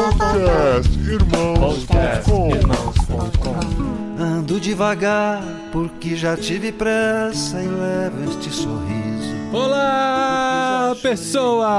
Podcastirmãos.com. Ando devagar porque já tive pressa e levo este sorriso. Olá, pessoas!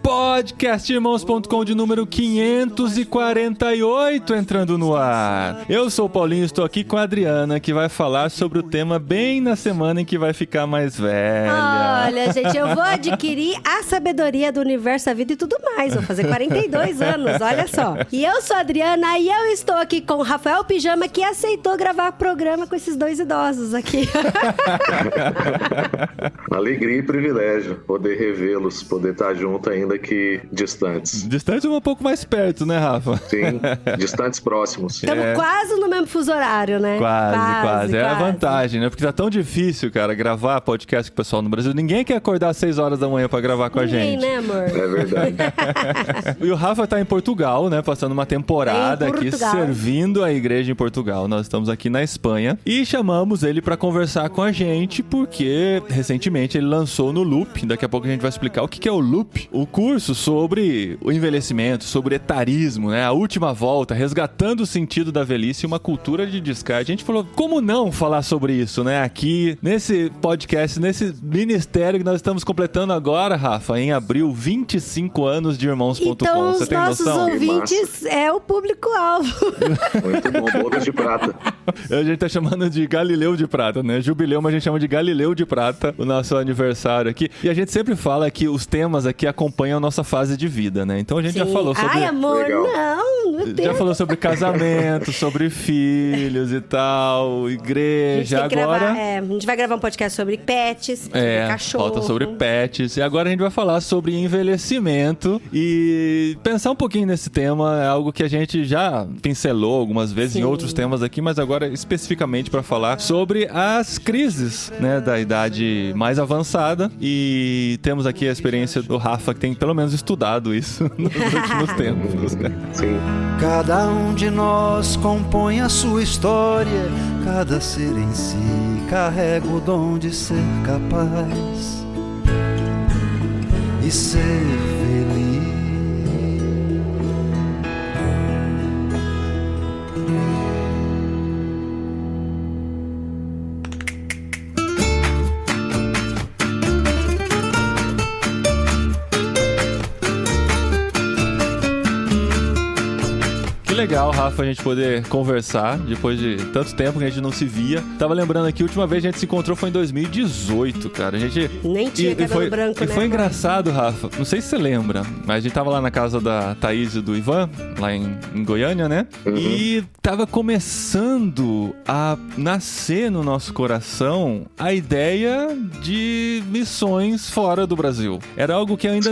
Podcastirmãos.com de número 548 entrando no ar. Eu sou o Paulinho, estou aqui com a Adriana, que vai falar sobre o tema bem na semana em que vai ficar mais velha. Olha, gente, eu vou adquirir a sabedoria do universo, a vida e tudo mais. Vou fazer 42 anos, olha só. E eu sou a Adriana e eu estou aqui com o Rafael Pijama, que aceitou gravar programa com esses dois idosos aqui. Alegria e privilégio poder revê-los, poder estar junto ainda que distantes. Distantes um pouco mais perto, né, Rafa? Sim, distantes próximos. Estamos quase no mesmo fuso horário, né? Quase. É a vantagem, né? Porque tá tão difícil, cara, gravar podcast com o pessoal no Brasil. Ninguém quer acordar às 6 horas da manhã pra gravar com a gente. Ninguém, né, amor? É verdade. E o Rafa tá em Portugal, né? Passando uma temporada aqui, servindo a igreja em Portugal. Nós estamos aqui na Espanha e chamamos ele pra conversar com a gente, porque recentemente ele lançou no Loop. Daqui a pouco a gente vai explicar o que é o Loop. O curso sobre o envelhecimento, sobre etarismo, né? A última volta, resgatando o sentido da velhice e uma cultura de descarte. A gente falou, como não falar sobre isso, né? Aqui, nesse podcast, nesse ministério que nós estamos completando agora, Rafa, em abril, 25 anos de Irmãos.com. Então, Você os tem nossos noção? ouvintes é o público-alvo. Muito bom, bodas de prata. A gente tá chamando de Galileu de Prata, né? Jubileu, mas a gente chama de Galileu de Prata, o nosso aniversário aqui. E a gente sempre fala que os temas aqui acompanham a nossa fase de vida, né? Então a gente já falou sobre... Ai, amor, Legal. não, meu Deus. Já falou sobre casamento, sobre filhos e tal, igreja. Agora... a gente vai gravar um podcast sobre pets, sobre cachorro. Falta sobre pets. E agora a gente vai falar sobre envelhecimento e pensar um pouquinho nesse tema. É algo que a gente já pincelou algumas vezes em outros temas aqui, mas agora especificamente para falar sobre as crises, né, da idade mais avançada. E temos aqui a experiência do Rafa, que tem pelo menos estudado isso nos últimos tempos. Sim. Cada um de nós compõe a sua história. Cada ser em si carrega o dom de ser capaz e ser feliz. Legal, Rafa, a gente poder conversar depois de tanto tempo que a gente não se via. Tava lembrando aqui, a última vez que a gente se encontrou foi em 2018, cara. A gente... Nem tinha cabelo branco, e né? foi engraçado, Rafa. Não sei se você lembra, mas a gente tava lá na casa da Thaís e do Ivan, lá em Goiânia, né? Uhum. E tava começando a nascer no nosso coração a ideia de missões fora do Brasil. Era algo que ainda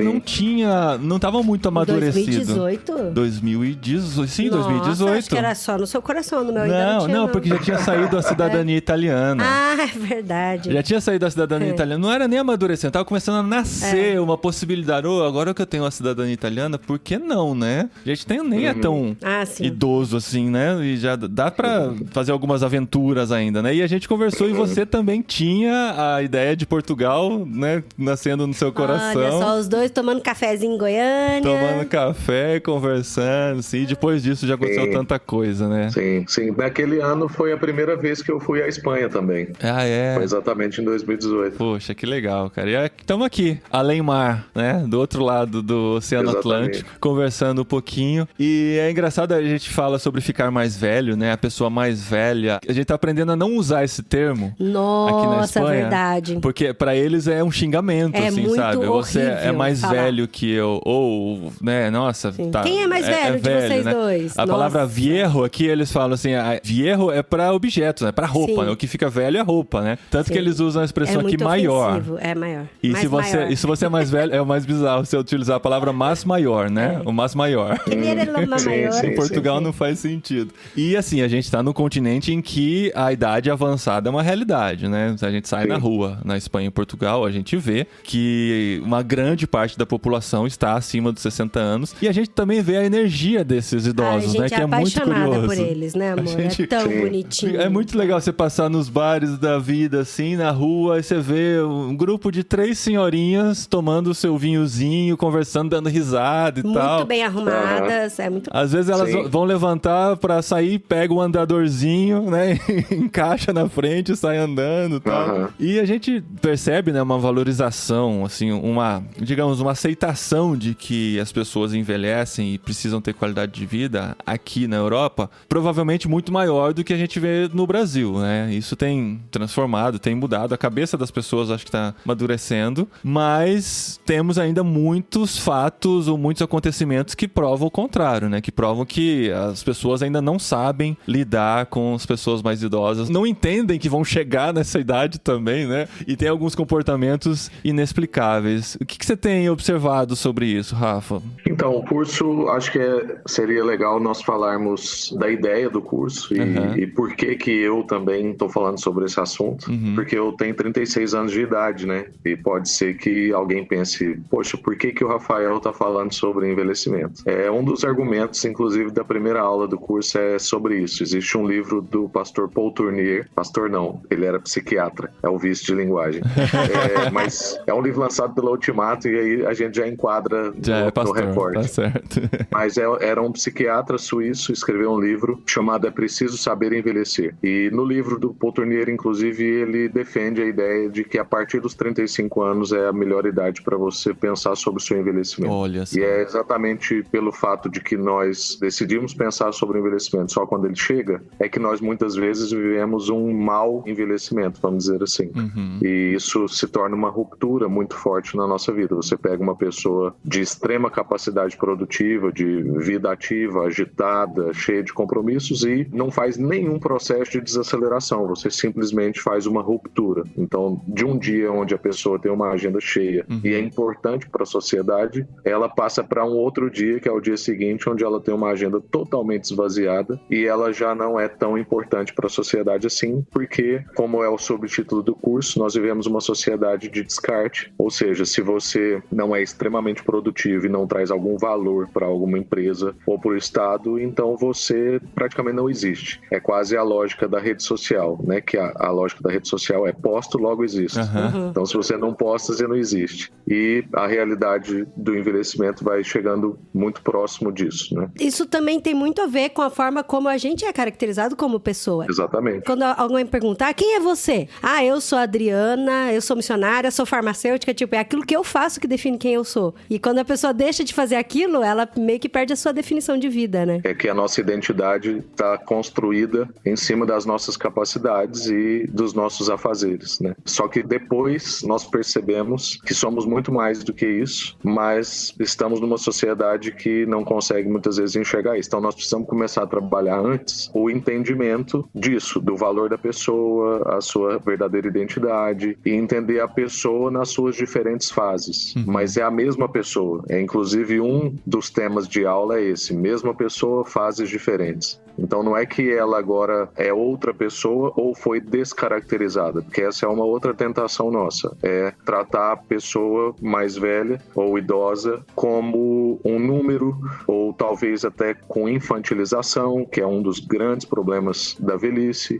não tava muito amadurecido. 2018? 2018, sim, Nossa, 2018. acho que era só no seu coração, no meu ainda não tinha, não, porque já tinha saído a cidadania italiana. Ah, é verdade. Já tinha saído a cidadania italiana. Não era nem amadurecendo, tava começando a nascer uma possibilidade. Agora que eu tenho a cidadania italiana, por que não, né? A gente nem é tão idoso assim, né? E já dá pra fazer algumas aventuras ainda, né? E a gente conversou e você também tinha a ideia de Portugal, né? Nascendo no seu coração. Olha só, os dois tomando cafezinho em Goiânia. Tomando café, conversando, assim. Depois disso já aconteceu tanta coisa, né? Sim. Naquele ano foi a primeira vez que eu fui à Espanha também. Ah, é? Foi exatamente em 2018. Poxa, que legal, cara. E estamos aqui, além mar, né? Do outro lado do Oceano Atlântico, conversando um pouquinho. E é engraçado, a gente fala sobre ficar mais velho, né? A pessoa mais velha. A gente tá aprendendo a não usar esse termo aqui na Espanha. Verdade. Porque pra eles é um xingamento, assim, muito sabe? Você é mais falar. velho que eu. Ou, né? Nossa, tá. Quem é mais velho de vocês né? dois? A palavra viejo aqui, eles falam assim, viejo é pra objetos, né? Pra roupa, né? O que fica velho é roupa, né? Tanto que eles usam a expressão aqui maior. É maior. E se você é mais velho, é o mais bizarro você utilizar a palavra mas maior, né? O mas maior. Em Portugal não faz sentido. E assim, a gente tá no continente em que a idade avançada é uma realidade, né? A gente sai na rua, na Espanha e Portugal, a gente vê que uma grande parte da população está acima dos 60 anos. E a gente também vê a energia desses idosos, idosos, né? Que é muito curioso. A gente é apaixonada por eles, né, amor? É tão bonitinho. É muito legal você passar nos bares da vida, assim, na rua, e você vê um grupo de 3 senhorinhas tomando o seu vinhozinho, conversando, dando risada e tal. Muito bem arrumadas, é muito... Às vezes elas vão levantar pra sair, pega um andadorzinho, né? Encaixa na frente, sai andando e tal. E a gente percebe, né, uma valorização, assim, uma aceitação de que as pessoas envelhecem e precisam ter qualidade de vida aqui na Europa, provavelmente muito maior do que a gente vê no Brasil, né? Isso tem transformado, tem mudado, a cabeça das pessoas acho que tá amadurecendo, mas temos ainda muitos fatos ou muitos acontecimentos que provam o contrário, né? Que provam que as pessoas ainda não sabem lidar com as pessoas mais idosas, não entendem que vão chegar nessa idade também, né? E tem alguns comportamentos inexplicáveis. O que você tem observado sobre isso, Rafa? Então, o curso, acho que seria legal nós falarmos da ideia do curso e por que eu também estou falando sobre esse assunto. Porque eu tenho 36 anos de idade, né? E pode ser que alguém pense, poxa, por que o Rafael está falando sobre envelhecimento? É um dos argumentos, inclusive, da primeira aula do curso é sobre isso. Existe um livro do pastor Paul Tournier, pastor não, ele era psiquiatra, é o vício de linguagem. Mas é um livro lançado pela Ultimato e aí a gente já enquadra no recorte. Tá certo. Mas era um psiquiatra suíço, escreveu um livro chamado É Preciso Saber Envelhecer. E no livro do Paul Tournier, inclusive, ele defende a ideia de que a partir dos 35 anos é a melhor idade para você pensar sobre o seu envelhecimento. Olha só. E é exatamente pelo fato de que nós decidimos pensar sobre o envelhecimento só quando ele chega, é que nós muitas vezes vivemos um mau envelhecimento, vamos dizer assim. E isso se torna uma ruptura muito forte na nossa vida. Você pega uma pessoa de extrema capacidade produtiva, de vida ativa, agitada, cheia de compromissos e não faz nenhum processo de desaceleração. Você simplesmente faz uma ruptura. Então, de um dia onde a pessoa tem uma agenda cheia e é importante para a sociedade, ela passa para um outro dia, que é o dia seguinte, onde ela tem uma agenda totalmente esvaziada e ela já não é tão importante para a sociedade assim, porque, como é o subtítulo do curso, nós vivemos uma sociedade de descarte, ou seja, se você não é extremamente produtivo e não traz algum valor para alguma empresa ou para o Estado, então você praticamente não existe. É quase a lógica da rede social, né? Que a lógica da rede social é posto, logo existe. Então, se você não posta, você não existe. E a realidade do envelhecimento vai chegando muito próximo disso, né? Isso também tem muito a ver com a forma como a gente é caracterizado como pessoa. Exatamente. Quando alguém perguntar, quem é você? Ah, eu sou a Adriana, eu sou missionária, sou farmacêutica, tipo, é aquilo que eu faço que define quem eu sou. E quando a pessoa deixa de fazer aquilo, ela meio que perde a sua definição de vida, né? É que a nossa identidade está construída em cima das nossas capacidades e dos nossos afazeres, né? Só que depois nós percebemos que somos muito mais do que isso, mas estamos numa sociedade que não consegue muitas vezes enxergar isso. Então nós precisamos começar a trabalhar antes o entendimento disso, do valor da pessoa, a sua verdadeira identidade e entender a pessoa nas suas diferentes fases. Mas é a mesma pessoa. Inclusive um dos temas de aula é esse, mesma pessoa, fases diferentes. Então não é que ela agora é outra pessoa ou foi descaracterizada, porque essa é uma outra tentação nossa, é tratar a pessoa mais velha ou idosa como um número ou talvez até com infantilização, que é um dos grandes problemas da velhice.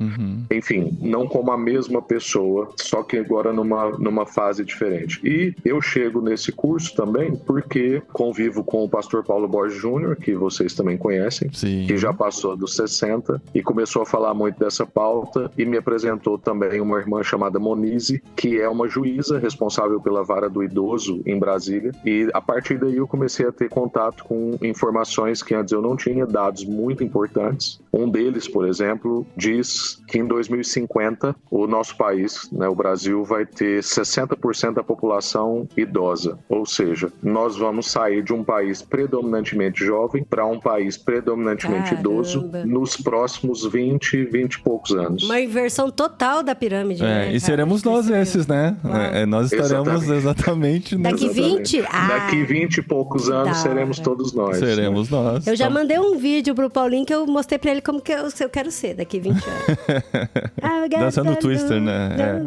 Enfim, não como a mesma pessoa, só que agora numa fase diferente. E eu chego nesse curso também porque convivo com o pastor Paulo Borges Jr., que vocês também conhecem, que já passou dos 60 e começou a falar muito dessa pauta e me apresentou também uma irmã chamada Monize, que é uma juíza responsável pela vara do idoso em Brasília, e a partir daí eu comecei a ter contato com informações que antes eu não tinha, dados muito importantes. Um deles, por exemplo, diz que em 2050 o nosso país, né, o Brasil, vai ter 60% da população idosa, ou seja, nós vamos sair de um país predominantemente jovem para um país predominantemente idoso nos próximos 20 e poucos anos. Uma inversão total da pirâmide, né? E seremos nós esses, né? Nós estaremos exatamente daqui 20? Daqui 20 e poucos anos seremos todos nós. Seremos nós. Eu já mandei um vídeo pro Paulinho que eu mostrei pra ele como que eu quero ser daqui 20 anos. Dançando Twister, né?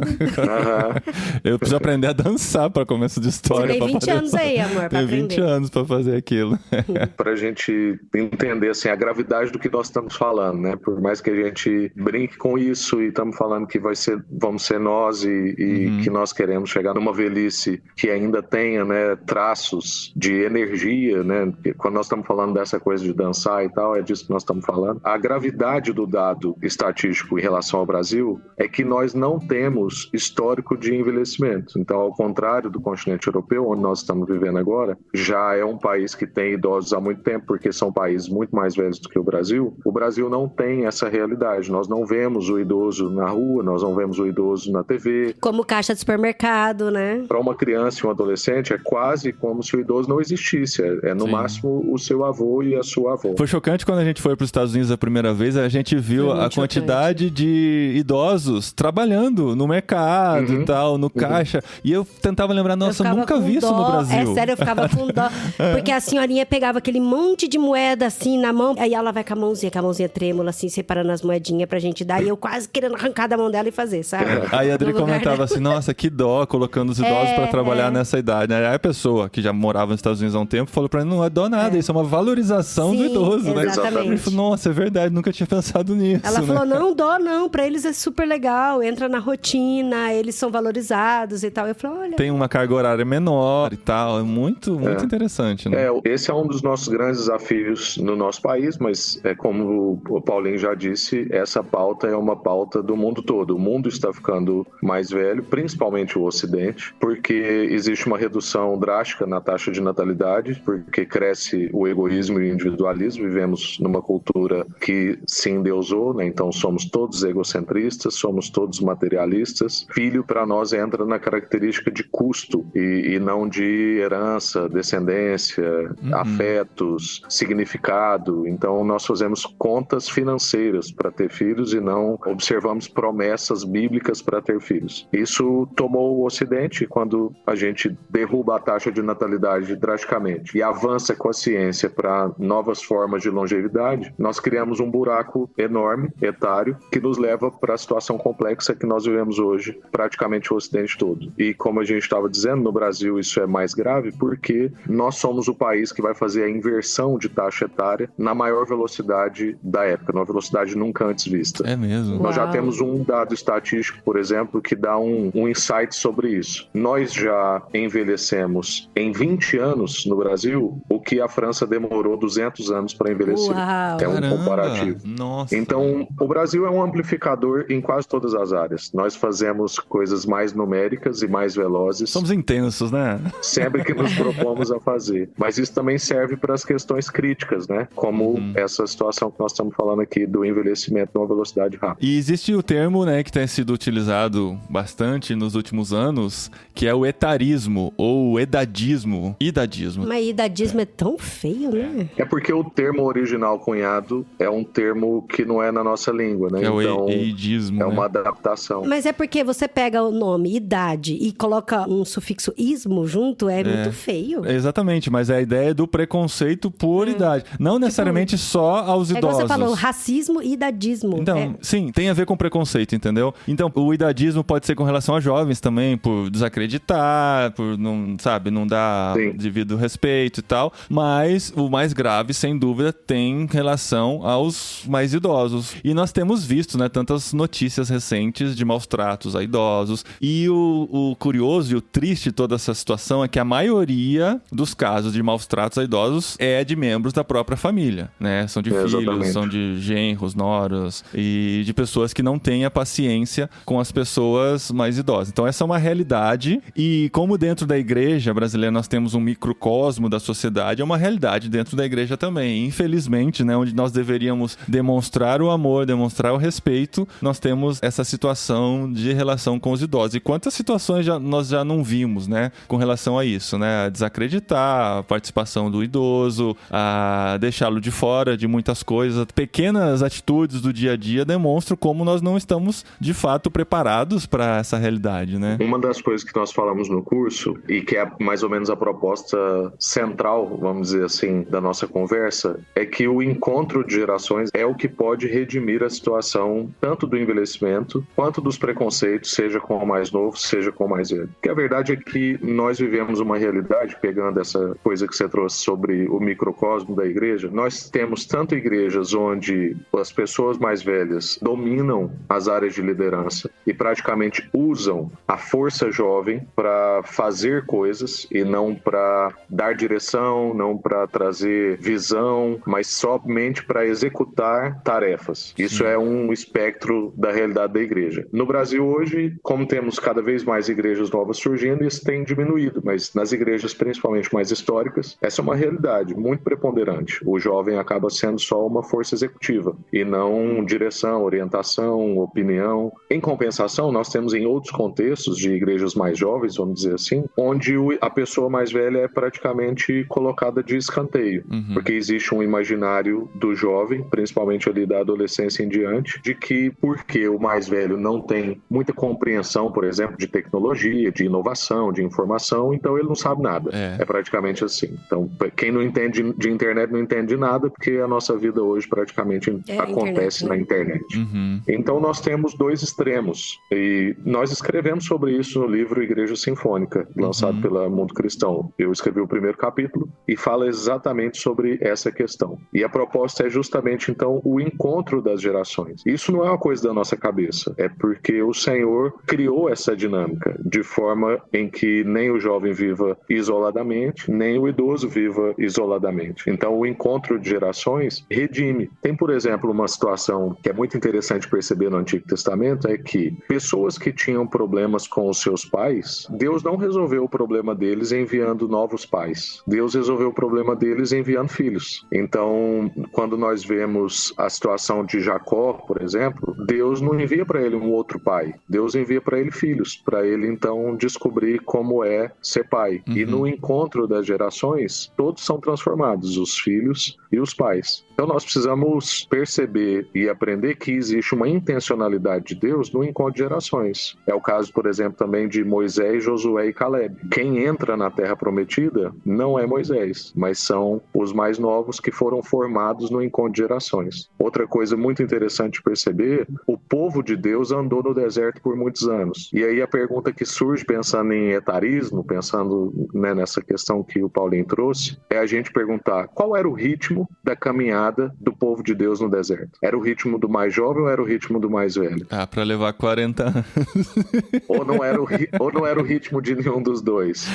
Eu preciso aprender a dançar pra começo de história. Você tem 20 anos aí, amor, pra aprender. Tem 20 anos pra fazer aquilo. Pra gente entender, assim, a gravidade do que nós estamos falando, né? Por mais que a gente brinque com isso e estamos falando que vamos ser nós e que nós queremos chegar numa velhice que ainda tenha, né, traços de energia, né? Quando nós estamos falando dessa coisa de dançar e tal, é disso que nós estamos falando. A gravidade do dado estatístico em relação ao Brasil é que nós não temos histórico de envelhecimento. Então, ao contrário do continente europeu, onde nós estamos vivendo agora, já é um país que tem idosos há muito tempo, porque são países muito mais velhos do que o Brasil não tem essa realidade. Nós não vemos o idoso na rua, nós não vemos o idoso na TV. Como caixa de supermercado, né? Para uma criança e um adolescente, é quase como se o idoso não existisse. É no máximo o seu avô e a sua avó. Foi chocante quando a gente foi para os Estados Unidos a primeira vez, a gente viu a quantidade de idosos trabalhando no mercado e tal, no caixa. E eu tentava lembrar, nossa, eu nunca vi isso no Brasil. É sério, eu ficava com dó. Porque a senhorinha pegava aquele monte de moeda assim na mão, aí ela vai com a mãozinha trêmula, assim, separando as moedinhas pra gente dar. E eu quase querendo arrancar da mão dela e fazer, sabe? Aí a Adri comentava assim, nossa, que dó colocando os idosos pra trabalhar nessa idade, né? Aí a pessoa que já morava nos Estados Unidos há um tempo falou pra mim, não é dó nada, isso é uma valorização do idoso, né? Exatamente. Eu falei, nossa, é verdade, nunca tinha pensado nisso. Ela falou, não, dó não, pra eles é super legal, entra na rotina, eles são valorizados e tal. Eu falei, olha... Tem uma carga horária menor e tal, é muito interessante, né? Esse é um dos nossos grandes desafios no nosso país, mas como o Paulinho já disse, essa pauta é uma pauta do mundo todo. O mundo está ficando mais velho, principalmente o Ocidente, porque existe uma redução drástica na taxa de natalidade, porque cresce o egoísmo e o individualismo. Vivemos numa cultura que se endeusou, né? Então somos todos egocentristas, somos todos materialistas. Filho, para nós, entra na característica de custo e não de herança, descendência, afetos, significado. Então nós fazemos contas financeiras para ter filhos e não observamos promessas bíblicas para ter filhos. Isso tomou o Ocidente quando a gente derruba a taxa de natalidade drasticamente e avança com a ciência para novas formas de longevidade. Nós criamos um buraco enorme, etário, que nos leva para a situação complexa que nós vivemos hoje, praticamente o Ocidente todo. E como a gente estava dizendo, no Brasil isso é mais grave porque nós somos o país que vai fazer a inversão de taxa etária na maior velocidade da época, numa velocidade nunca antes vista. É mesmo? Nós já temos um dado estatístico, por exemplo, que dá um insight sobre isso. Nós já envelhecemos em 20 anos no Brasil o que a França demorou 200 anos para envelhecer. Uau. É um comparativo. Nossa. Então, o Brasil é um amplificador em quase todas as áreas. Nós fazemos coisas mais numéricas e mais velozes. Somos intensos, né? Sempre que nos propomos a fazer. Mas isso também serve para as questões críticas, né? Como essa situação que nós estamos falando aqui do envelhecimento numa velocidade rápida. E existe o termo, né, que tem sido utilizado bastante nos últimos anos, que é o etarismo ou edadismo. Idadismo. Mas idadismo é tão feio, né? É porque o termo original cunhado é um termo que não é na nossa língua, né? É então, o eidismo, é uma né? adaptação. Mas é porque você pega o nome idade e coloca um sufixo ismo junto, é muito feio. Exatamente, mas a ideia é do preconceito por idade. Não necessariamente só aos idosos. Igual você falou, racismo e idadismo. Então, sim, tem a ver com preconceito, entendeu? Então, o idadismo pode ser com relação a jovens também, por desacreditar, por não, sabe, não dar devido respeito e tal. Mas o mais grave, sem dúvida, tem relação aos mais idosos. E nós temos visto, né, tantas notícias recentes de maus tratos a idosos. E o curioso e o triste de toda essa situação é que a maioria dos casos de maus tratos a idosos é de membros da própria família, né? São de filhos, são de genros, noras e de pessoas que não têm a paciência com as pessoas mais idosas. Então essa é uma realidade e como dentro da igreja brasileira nós temos um microcosmo da sociedade, é uma realidade dentro da igreja também. Infelizmente, né, onde nós deveríamos demonstrar o amor, demonstrar o respeito, nós temos essa situação de relação com os idosos. E quantas situações nós já não vimos, né, com relação a isso, né? A desacreditar a participação do idoso, a deixá-lo de fora de muitas coisas. Pequenas atitudes do dia a dia demonstram como nós não estamos, de fato, preparados para essa realidade, né? Uma das coisas que nós falamos no curso, e que é mais ou menos a proposta central vamos dizer assim, da nossa conversa, é que o encontro de gerações é o que pode redimir a situação tanto do envelhecimento quanto dos preconceitos, seja com o mais novo, seja com o mais velho. Porque a verdade é que nós vivemos uma realidade, pegando essa coisa que você trouxe sobre o microcosmo da igreja, nós temos tanto igrejas onde as pessoas mais velhas dominam as áreas de liderança e praticamente usam a força jovem para fazer coisas e não para dar direção, não para trazer visão, mas somente para executar tarefas. Isso é um espectro da realidade da igreja. No Brasil hoje, como temos cada vez mais igrejas novas surgindo, isso tem diminuído, mas nas igrejas principalmente mais históricas, essa é uma realidade muito preponderante. O jovem acaba sendo só uma força executiva e não direção, orientação, opinião. Em compensação, nós temos em outros contextos de igrejas mais jovens, vamos dizer assim, onde a pessoa mais velha é praticamente colocada de escanteio, porque existe um imaginário do jovem, principalmente ali da adolescência em diante, de que porque o mais velho não tem muita compreensão, por exemplo, de tecnologia, de inovação, de informação, então ele não sabe nada. É praticamente assim. Então, quem não entende de internet não entende nada, porque a nossa vida hoje praticamente acontece na internet. Então, nós temos dois extremos, e nós escrevemos sobre isso no livro Igreja Sinfônica, lançado pela Mundo Cristão. Eu escrevi o primeiro capítulo e fala exatamente sobre essa questão. E a proposta é justamente, então, o encontro das gerações. Isso não é uma coisa da nossa cabeça, é porque o Senhor criou essa dinâmica, de forma em que nem o jovem viva isoladamente, nem o idoso viva isoladamente. Então, o encontro de gerações redime. Tem, por exemplo, uma situação que é muito interessante perceber no Antigo Testamento, é que pessoas que tinham problemas com os seus pais, Deus não resolveu o problema deles enviando novos pais. Deus resolveu o problema deles enviando filhos. Então, quando nós vemos a situação de Jacó, por exemplo, Deus não envia para ele um outro pai. Deus envia para ele filhos, para ele então descobrir como é ser pai. E no encontro das gerações, todos são transformados, os filhos e os pais. Então nós precisamos perceber e aprender que existe uma intencionalidade de Deus no encontro de gerações. É o caso, por exemplo, também de Moisés, Josué e Caleb. Quem entra na Terra Prometida não é Moisés, mas são os mais novos que foram formados no encontro de gerações. Outra coisa muito interessante de perceber, o povo de Deus andou no deserto por muitos anos. E aí a pergunta que surge, pensando em etarismo, pensando nessa questão que o Paulinho trouxe, é a gente perguntar qual era o ritmo da caminhada do povo de Deus no deserto. Era o ritmo do mais jovem ou era o ritmo do mais velho? Para levar 40 anos. Ou não era o ritmo de nenhum dos dois.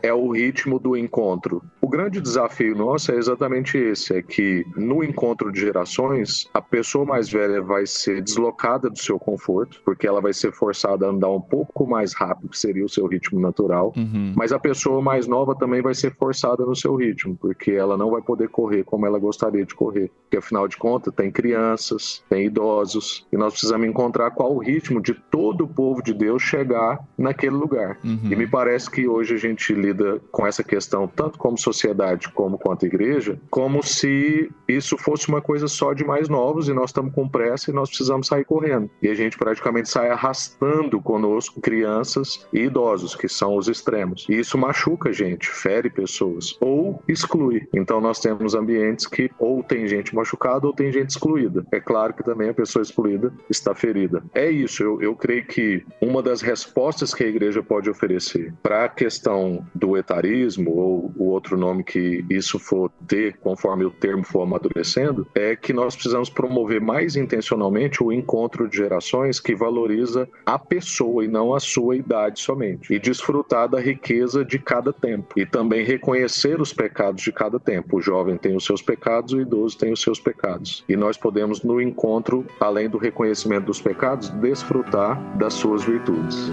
É o ritmo do encontro. O grande desafio nosso é exatamente esse, é que no encontro de gerações, a pessoa mais velha vai ser deslocada do seu conforto, porque ela vai ser forçada a andar um pouco mais rápido, que seria o seu ritmo natural, mas a pessoa mais nova também vai ser forçada no seu ritmo, porque ela não vai poder correr como ela gostaria de correr, porque afinal de contas tem crianças, tem idosos, e nós precisamos encontrar qual o ritmo de todo o povo de Deus chegar naquele lugar. E me parece que hoje a gente lida com essa questão, tanto como sociedade como quanto igreja, como se isso fosse uma coisa só de mais novos, e nós estamos com pressa e nós precisamos sair correndo. E a gente praticamente sai arrastando conosco crianças e idosos, que são os extremos. E isso machuca a gente, fere pessoas, ou exclui. Então nós temos ambientes que ou tem gente machucada ou tem gente excluída. É claro que também a pessoa excluída está ferida. É isso, eu creio que uma das respostas que a igreja pode oferecer para a questão do etarismo, ou o outro nome que isso for ter, conforme o termo for amadurecendo, é que nós precisamos promover mais intencionalmente o encontro de gerações que valoriza a pessoa e não a sua idade somente. E desfrutar da riqueza de cada tempo. E também reconhecer os pecados de cada tempo. O jovem tem os seus pecados, o idoso tem os seus pecados. E nós podemos, no encontro, além do reconhecimento dos pecados, desfrutar das suas virtudes.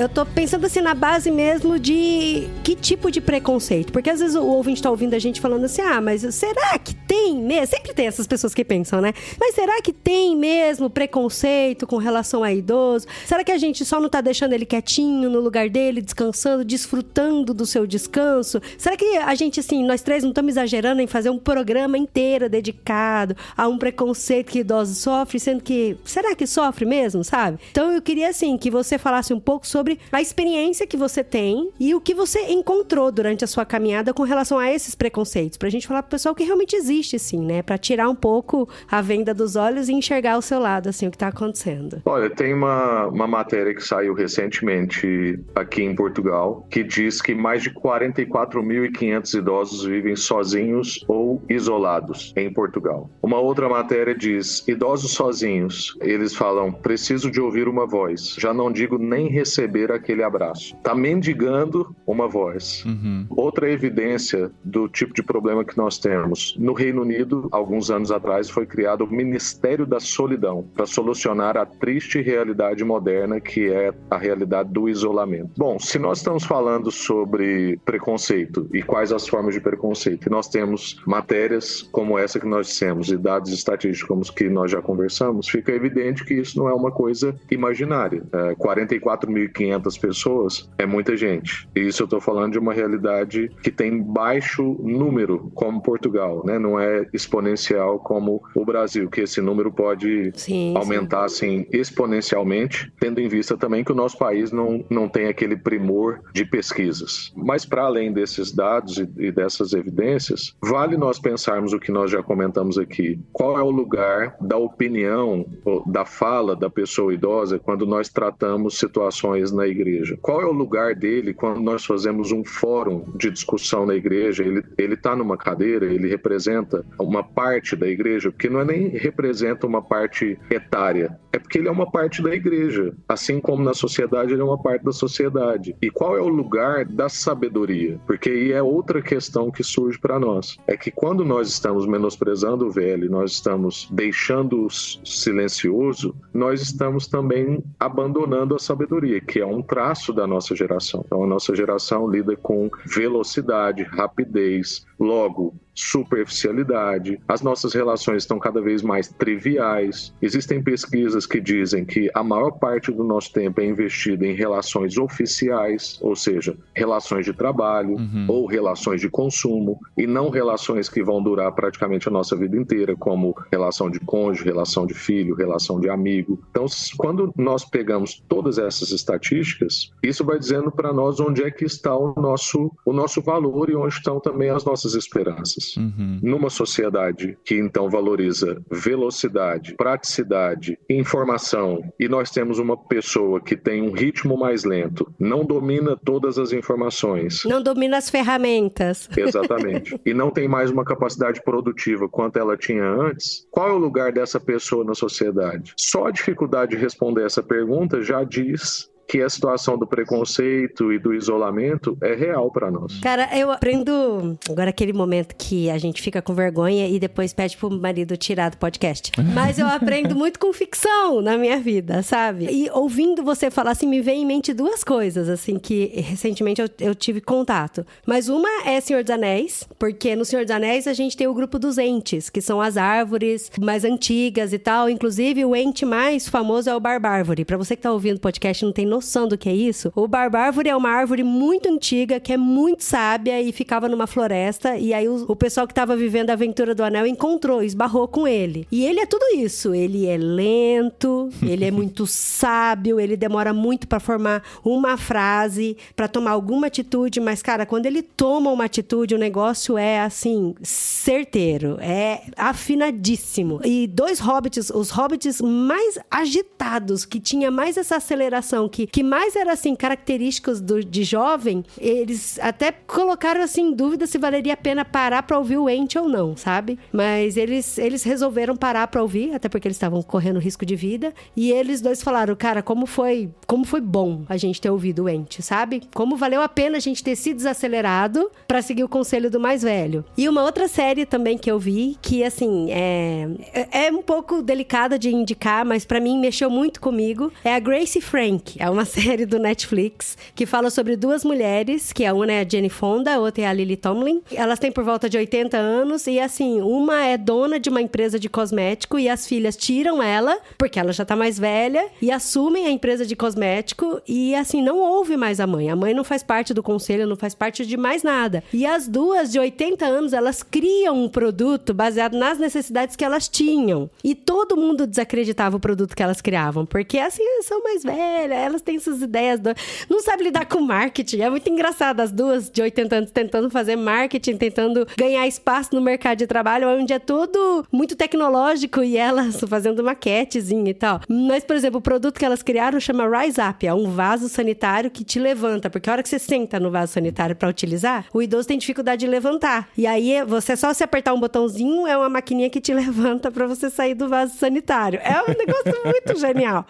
eu tô pensando assim na base mesmo de que tipo de preconceito. Porque às vezes o ouvinte tá ouvindo a gente falando assim, mas será que tem mesmo? Sempre tem essas pessoas que pensam, né? Mas será que tem mesmo preconceito com relação a idoso? Será que a gente só não tá deixando ele quietinho no lugar dele, descansando, desfrutando do seu descanso? Será que a gente, assim, nós três não estamos exagerando em fazer um programa inteiro dedicado a um preconceito que idosos sofrem, sendo que, será que sofre mesmo, sabe? Então eu queria, assim, que você falasse um pouco sobre a experiência que você tem e o que você encontrou durante a sua caminhada com relação a esses preconceitos, pra gente falar pro pessoal que realmente existe, sim, né? Pra tirar um pouco a venda dos olhos e enxergar o seu lado, assim, o que tá acontecendo. Olha, tem uma matéria que saiu recentemente aqui em Portugal, que diz que mais de 44.500 idosos vivem sozinhos ou isolados em Portugal. Uma outra matéria diz, idosos sozinhos, eles falam, preciso de ouvir uma voz, já não digo nem receber aquele abraço. Tá mendigando uma voz. Outra evidência do tipo de problema que nós temos. No Reino Unido, alguns anos atrás, foi criado o Ministério da Solidão para solucionar a triste realidade moderna que é a realidade do isolamento. Bom, se nós estamos falando sobre preconceito e quais as formas de preconceito, e nós temos matérias como essa que nós dissemos e dados estatísticos como os que nós já conversamos, fica evidente que isso não é uma coisa imaginária. 44.500 pessoas é muita gente. E isso eu estou falando de uma realidade que tem baixo número, como Portugal, né? Não é exponencial como o Brasil, que esse número pode aumentar assim, exponencialmente, tendo em vista também que o nosso país não tem aquele primor de pesquisas. Mas para além desses dados e dessas evidências, vale nós pensarmos o que nós já comentamos aqui. Qual é o lugar da opinião, da fala da pessoa idosa quando nós tratamos situações na igreja? Qual é o lugar dele quando nós fazemos um fórum de discussão na igreja? Ele está numa cadeira, ele representa uma parte da igreja, porque não é nem representa uma parte etária, é porque ele é uma parte da igreja, assim como na sociedade ele é uma parte da sociedade. E qual é o lugar da sabedoria? Porque aí é outra questão que surge para nós, é que quando nós estamos menosprezando o velho, nós estamos deixando-o silencioso, nós estamos também abandonando a sabedoria, que é um traço da nossa geração. Então a nossa geração lida com velocidade, rapidez, logo superficialidade, as nossas relações estão cada vez mais triviais. Existem pesquisas que dizem que a maior parte do nosso tempo é investido em relações oficiais, ou seja, relações de trabalho ou relações de consumo, e não relações que vão durar praticamente a nossa vida inteira, como relação de cônjuge, relação de filho, relação de amigo. Então, quando nós pegamos todas essas estatísticas, isso vai dizendo para nós onde é que está o nosso valor e onde estão também as nossas esperanças. Numa sociedade que então valoriza velocidade, praticidade, informação, e nós temos uma pessoa que tem um ritmo mais lento, não domina todas as informações, não domina as ferramentas, exatamente, e não tem mais uma capacidade produtiva quanto ela tinha antes, qual é o lugar dessa pessoa na sociedade? Só a dificuldade de responder essa pergunta já diz que a situação do preconceito e do isolamento é real para nós. Cara, eu aprendo agora aquele momento que a gente fica com vergonha e depois pede pro marido tirar do podcast. Mas eu aprendo muito com ficção na minha vida, sabe? E ouvindo você falar assim, me vem em mente duas coisas, assim, que recentemente eu tive contato. Mas uma é Senhor dos Anéis, porque no Senhor dos Anéis a gente tem o grupo dos entes, que são as árvores mais antigas e tal. Inclusive, o ente mais famoso é o Barbárvore. Pra você que tá ouvindo o podcast e não tem noção do que é isso, o Barbárvore é uma árvore muito antiga, que é muito sábia e ficava numa floresta, e aí o pessoal que tava vivendo a aventura do Anel encontrou, esbarrou com ele. E ele é tudo isso, ele é lento, ele é muito sábio, ele demora muito pra formar uma frase, pra tomar alguma atitude, mas cara, quando ele toma uma atitude, o negócio é assim, certeiro, é afinadíssimo. E dois hobbits, os hobbits mais agitados, que tinha mais essa aceleração, que mais era assim, característicos de jovem, eles até colocaram assim em dúvida se valeria a pena parar pra ouvir o Ent ou não, sabe? Mas eles resolveram parar pra ouvir, até porque eles estavam correndo risco de vida, e eles dois falaram, cara, como foi bom a gente ter ouvido o Ent, sabe? Como valeu a pena a gente ter se desacelerado pra seguir o conselho do mais velho. E uma outra série também que eu vi, que assim, é um pouco delicada de indicar, mas pra mim mexeu muito comigo, é a Grace Frank. É uma uma série do Netflix que fala sobre duas mulheres, que uma é a Jane Fonda, a outra é a Lily Tomlin. Elas têm por volta de 80 anos e, assim, uma é dona de uma empresa de cosmético e as filhas tiram ela, porque ela já tá mais velha, e assumem a empresa de cosmético e, assim, não ouve mais a mãe. A mãe não faz parte do conselho, não faz parte de mais nada. E as duas, de 80 anos, elas criam um produto baseado nas necessidades que elas tinham. E todo mundo desacreditava o produto que elas criavam, porque, assim, elas são mais velhas, elas têm essas ideias, não sabem lidar com marketing. É muito engraçado, as duas de 80 anos tentando fazer marketing, tentando ganhar espaço no mercado de trabalho, onde é tudo muito tecnológico e elas fazendo maquetezinha e tal. Mas, por exemplo, o produto que elas criaram chama Rise Up, é um vaso sanitário que te levanta, porque a hora que você senta no vaso sanitário para utilizar, o idoso tem dificuldade de levantar. E aí, você só se apertar um botãozinho, é uma maquininha que te levanta para você sair do vaso sanitário. É um negócio muito genial.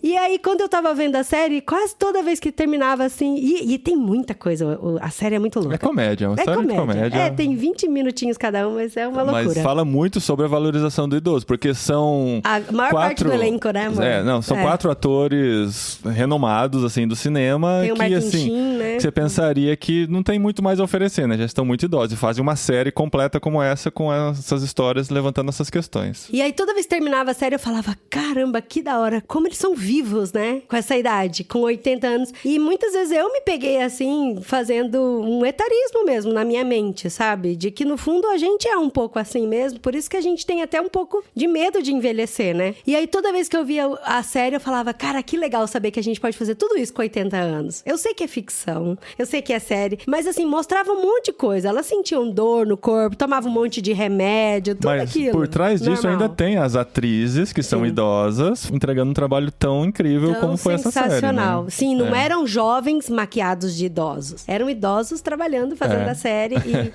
E aí, quando eu tava vendo a série, quase toda vez que terminava assim... E tem muita coisa, a série é muito louca. É comédia, é uma história de comédia. É, tem 20 minutinhos cada um, mas é uma loucura. Mas fala muito sobre a valorização do idoso, porque são... A maior parte do elenco, né, amor? São 4 atores renomados, assim, do cinema. Tem o que, Martin assim, Sheen, né? Que você pensaria que não tem muito mais a oferecer, né? Já estão muito idosos. E fazem uma série completa como essa, com essas histórias, levantando essas questões. E aí, toda vez que terminava a série, eu falava, caramba, que da hora. Como eles são vivos, né? Com essa idade, com 80 anos. E muitas vezes eu me peguei, assim, fazendo um etarismo mesmo na minha mente, sabe? De que, no fundo, a gente é um pouco assim mesmo. Por isso que a gente tem até um pouco de medo de envelhecer, né? E aí, toda vez que eu via a série, eu falava, cara, que legal saber que a gente pode fazer tudo isso com 80 anos. Eu sei que é ficção, eu sei que é série, mas, assim, mostrava um monte de coisa. Elas sentiam dor no corpo, tomavam um monte de remédio, tudo aquilo. Mas por trás disso ainda tem as atrizes que são idosas, entregando um trabalho tão incrível como foi essa série, né? Sensacional. Sim, não eram jovens maquiados de idosos. Eram idosos trabalhando, fazendo a série. E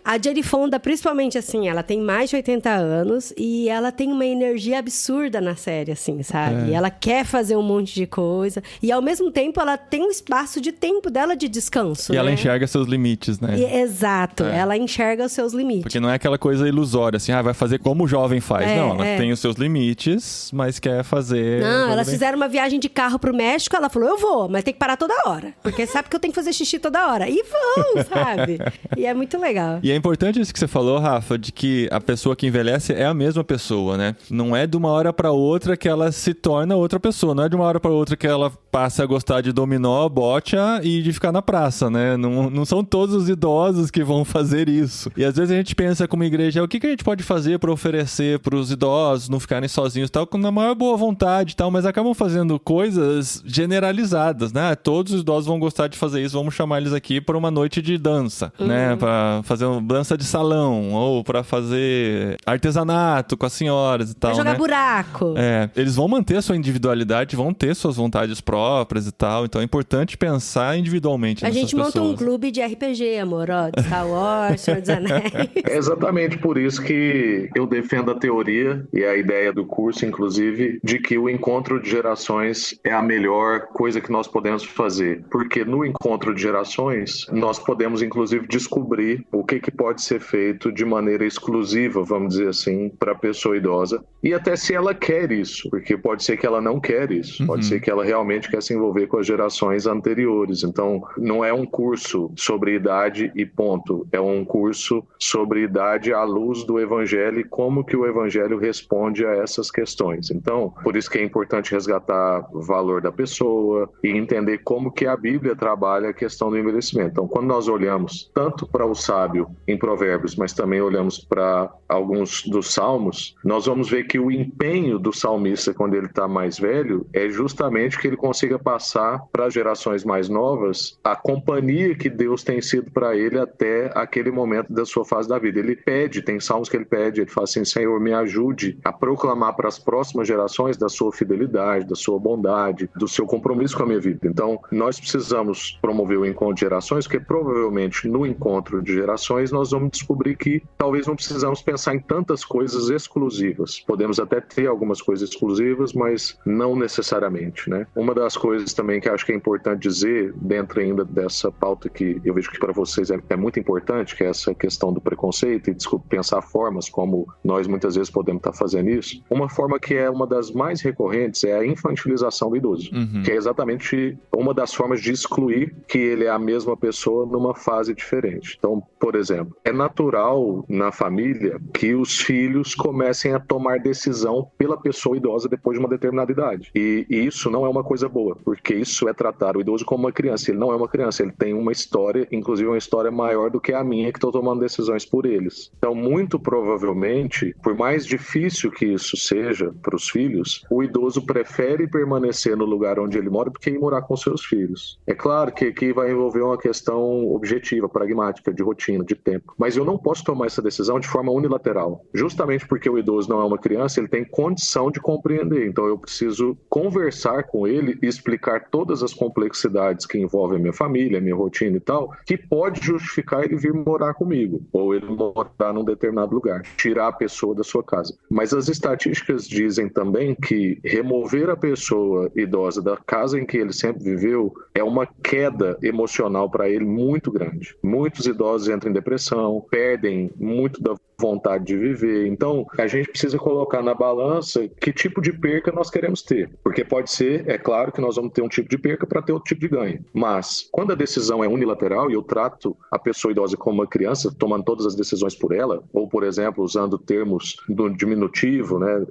a Jane Fonda, principalmente, assim, ela tem mais de 80 anos e ela tem uma energia absurda na série, assim, sabe? E ela quer fazer um monte de coisa. E, ao mesmo tempo, ela tem um espaço de tempo dela de descanso, E ela enxerga seus limites, né? Exato. Ela enxerga os seus limites. Porque não é aquela coisa ilusória, assim, vai fazer como o jovem faz. Não, ela tem os seus limites, mas quer fazer... Não, elas fizeram uma viagem de carro pro México, ela falou, eu vou, mas tem que parar toda hora. Porque sabe que eu tenho que fazer xixi toda hora. E vão, sabe? E é muito legal. E é importante isso que você falou, Rafa, de que a pessoa que envelhece é a mesma pessoa, né? Não é de uma hora pra outra que ela se torna outra pessoa. Não é de uma hora pra outra que ela passa a gostar de dominó, bocha e de ficar na praça, né? Não são todos os idosos que vão fazer isso. E às vezes a gente pensa como igreja, o que a gente pode fazer pra oferecer pros idosos não ficarem sozinhos e tal, com a maior boa vontade e tal, mas acabam fazendo coisas generalizadas, né? Todos os idosos vão gostar de fazer isso, vamos chamar eles aqui para uma noite de dança, né? Pra fazer uma dança de salão, ou pra fazer artesanato com as senhoras e tal, pra jogar buraco. Eles vão manter a sua individualidade, vão ter suas vontades próprias e tal, então é importante pensar individualmente nessas pessoas. A gente monta um clube de RPG, amor, ó, de Star Wars, Senhor dos Anéis. É exatamente por isso que eu defendo a teoria e a ideia do curso, inclusive, de que o encontro de gerações é a melhor coisa que nós podemos fazer. Porque no encontro de gerações, nós podemos, inclusive, descobrir o que pode ser feito de maneira exclusiva, vamos dizer assim, para a pessoa idosa. E até se ela quer isso, porque pode ser que ela não quer isso. Pode ser que ela realmente quer se envolver com as gerações anteriores. Então, não é um curso sobre idade e ponto. É um curso sobre idade à luz do Evangelho e como que o Evangelho responde a essas questões. Então, por isso que é importante resgatar o valor da pessoa e entender como que a Bíblia trabalha a questão do envelhecimento. Então, quando nós olhamos tanto para o sábio em Provérbios, mas também olhamos para alguns dos salmos, nós vamos ver que o empenho do salmista quando ele está mais velho é justamente que ele consiga passar para as gerações mais novas a companhia que Deus tem sido para ele até aquele momento da sua fase da vida. Ele pede, tem salmos que ele pede, ele fala assim, Senhor, me ajude a proclamar para as próximas gerações da sua fidelidade, da sua bondade, do seu compromisso com a minha vida. Então, nós precisamos promover o encontro de gerações, porque provavelmente no encontro de gerações nós vamos descobrir que talvez não precisamos pensar em tantas coisas exclusivas. Podemos até ter algumas coisas exclusivas, mas não necessariamente, né? Uma das coisas também que acho que é importante dizer dentro dentro ainda dessa pauta que eu vejo que para vocês é muito importante, que é essa questão do preconceito e pensar formas como nós muitas vezes podemos estar fazendo isso. Uma forma que é uma das mais recorrentes é a infantilização do idoso, que é exatamente uma das formas de excluir que ele é a mesma pessoa numa fase diferente. Então, por exemplo, é natural na família que os filhos comecem a tomar decisão pela pessoa idosa depois de uma determinada idade. E isso não é uma coisa boa, porque isso é tratar o idoso como uma criança. Ele não é uma criança, ele tem uma história, inclusive uma história maior do que a minha, que estou tomando decisões por eles. Então, muito provavelmente, por mais difícil que isso seja para os filhos, o idoso prefere permanecer no lugar onde ele mora do que ir morar com seus filhos. É claro que aqui vai envolver uma questão objetiva, pragmática, de rotina, de tempo. Mas eu não posso tomar essa decisão de forma unilateral. Justamente porque o idoso não é uma criança, ele tem condição de compreender. Então eu preciso conversar com ele e explicar todas as complexidades que envolvem a minha família, a minha rotina e tal, que pode justificar ele vir morar comigo, ou ele morar num determinado lugar, tirar a pessoa da sua casa. Mas as estatísticas dizem também que remover a pessoa idosa da casa em que ele sempre viveu é uma queda emocional para ele muito grande. Muitos idosos entram em depressão, perdem muito da vontade de viver. Então, a gente precisa colocar na balança que tipo de perca nós queremos ter. Porque pode ser, é claro que nós vamos ter um tipo de perca para ter outro tipo de ganho. Mas, quando a decisão é unilateral e eu trato a pessoa idosa como uma criança, tomando todas as decisões por ela, ou, por exemplo, usando termos do diminutivo, né?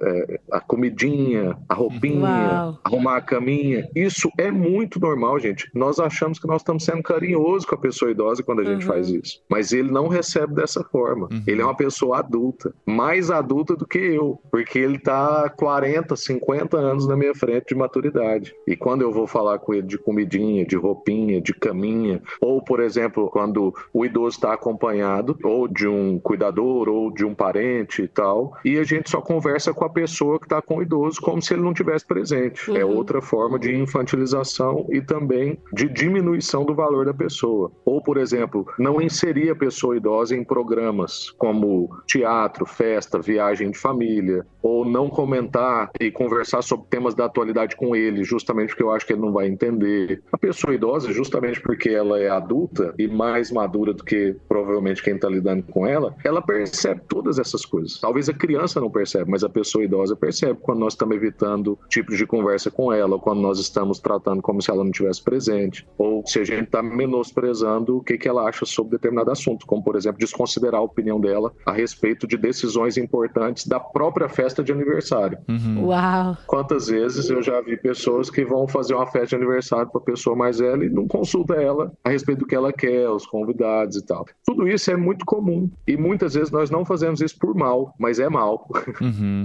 A comidinha, a roupinha, arrumar a caminha, isso é muito normal, gente. Nós achamos que nós estamos sendo carinhosos com a pessoa idosa quando a gente faz isso. Mas ele não recebe dessa forma. Ele é uma pessoa adulta, mais adulta do que eu, porque ele está 40, 50 anos na minha frente de maturidade. E quando eu vou falar com ele de comidinha, de roupinha, de caminha, ou, por exemplo, quando o idoso está acompanhado, ou de um cuidador, ou de um parente e tal, e a gente só conversa com a pessoa que está com o idoso como se ele não tivesse presente. É outra forma de infantilização e também de diminuição do valor da pessoa. Ou, por exemplo, não inserir a pessoa idosa em programas como teatro, festa, viagem de família, ou não comentar e conversar sobre temas da atualidade com ele, justamente porque eu acho que ele não vai entender. A pessoa idosa, justamente porque ela é adulta e mais madura do que provavelmente quem está lidando com ela percebe todas essas coisas. Talvez a criança não percebe, mas a pessoa idosa percebe quando nós estamos evitando tipos de conversa com ela, ou quando nós estamos tratando como se ela não estivesse presente, ou se a gente está menosprezando o que ela acha sobre determinado assunto, como, por exemplo, desconsiderar a opinião dela a respeito de decisões importantes da própria festa de aniversário. Uau! Quantas vezes eu já vi pessoas que vão fazer uma festa de aniversário para a pessoa mais velha e não consulta ela a respeito do que ela quer, os convidados e tal. Tudo isso é muito comum e muitas vezes nós não fazemos isso por mal, mas é mal.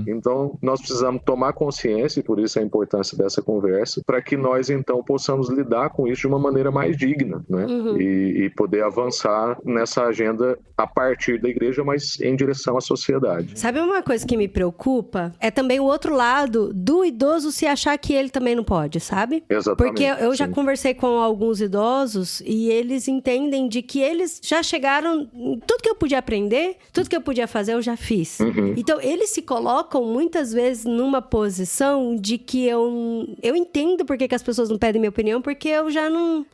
Então nós precisamos tomar consciência, e por isso a importância dessa conversa, para que nós então possamos lidar com isso de uma maneira mais digna, né? E poder avançar nessa agenda a partir da igreja, mas em direção à sociedade. Sabe uma coisa que me preocupa? É também o outro lado do idoso se achar que ele também não pode, sabe? Exatamente. Porque eu já conversei com alguns idosos e eles entendem de que eles já chegaram... Tudo que eu podia aprender, tudo que eu podia fazer, eu já fiz. Então, eles se colocam muitas vezes numa posição de que eu entendo por que as pessoas não pedem minha opinião, porque eu já não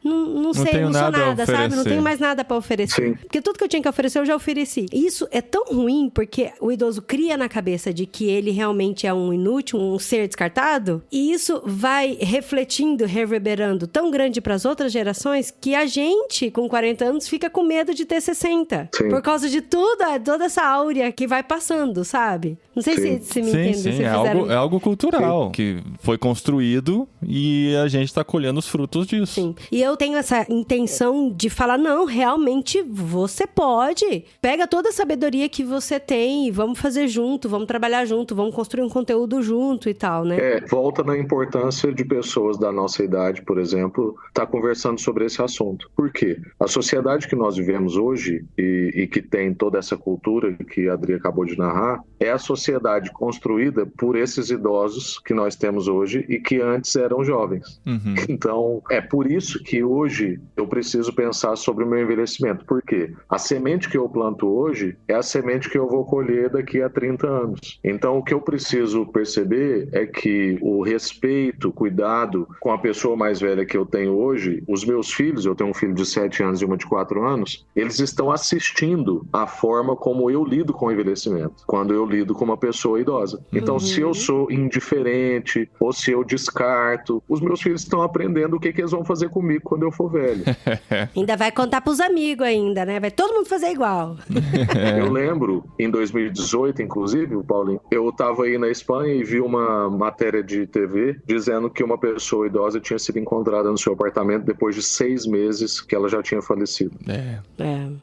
sei, não sou nada, sabe? Não tenho mais nada pra oferecer. Porque tudo que eu tinha que oferecer, eu já ofereci. Isso é tão ruim, porque o idoso cria na cabeça de que ele realmente é um inútil, um ser descartado, e isso vai refletindo, reverberando tão grande para as outras gerações que a gente, com 40 anos, fica com medo de ter 60. Por causa de toda essa áurea que vai passando, sabe? Não sei se me entende. Sim, é algo cultural que foi construído e a gente tá colhendo os frutos disso. Sim. E eu tenho essa intenção de falar, não, realmente você pode. Pega toda a sabedoria que você tem e vamos fazer junto, vamos trabalhar junto, vamos construir um conteúdo junto e tal, né? Volta na importância de pessoas da nossa idade, por exemplo, estar conversando sobre esse assunto. Por quê? A sociedade que nós vivemos hoje e que tem toda essa cultura que a Adri acabou de narrar, é a sociedade construída por esses idosos que nós temos hoje e que antes eram tão jovens. Então, é por isso que hoje eu preciso pensar sobre o meu envelhecimento. Por quê? A semente que eu planto hoje é a semente que eu vou colher daqui a 30 anos. Então, o que eu preciso perceber é que o respeito, cuidado com a pessoa mais velha que eu tenho hoje, os meus filhos, eu tenho um filho de 7 anos e uma de 4 anos, eles estão assistindo a forma como eu lido com o envelhecimento, quando eu lido com uma pessoa idosa. Então, se eu sou indiferente ou se eu descarto, os meus filhos estão aprendendo o que eles vão fazer comigo quando eu for velho. Ainda vai contar pros amigos ainda, né? Vai todo mundo fazer igual. Eu lembro, em 2018, inclusive, Paulinho, eu estava aí na Espanha e vi uma matéria de TV dizendo que uma pessoa idosa tinha sido encontrada no seu apartamento depois de 6 meses que ela já tinha falecido.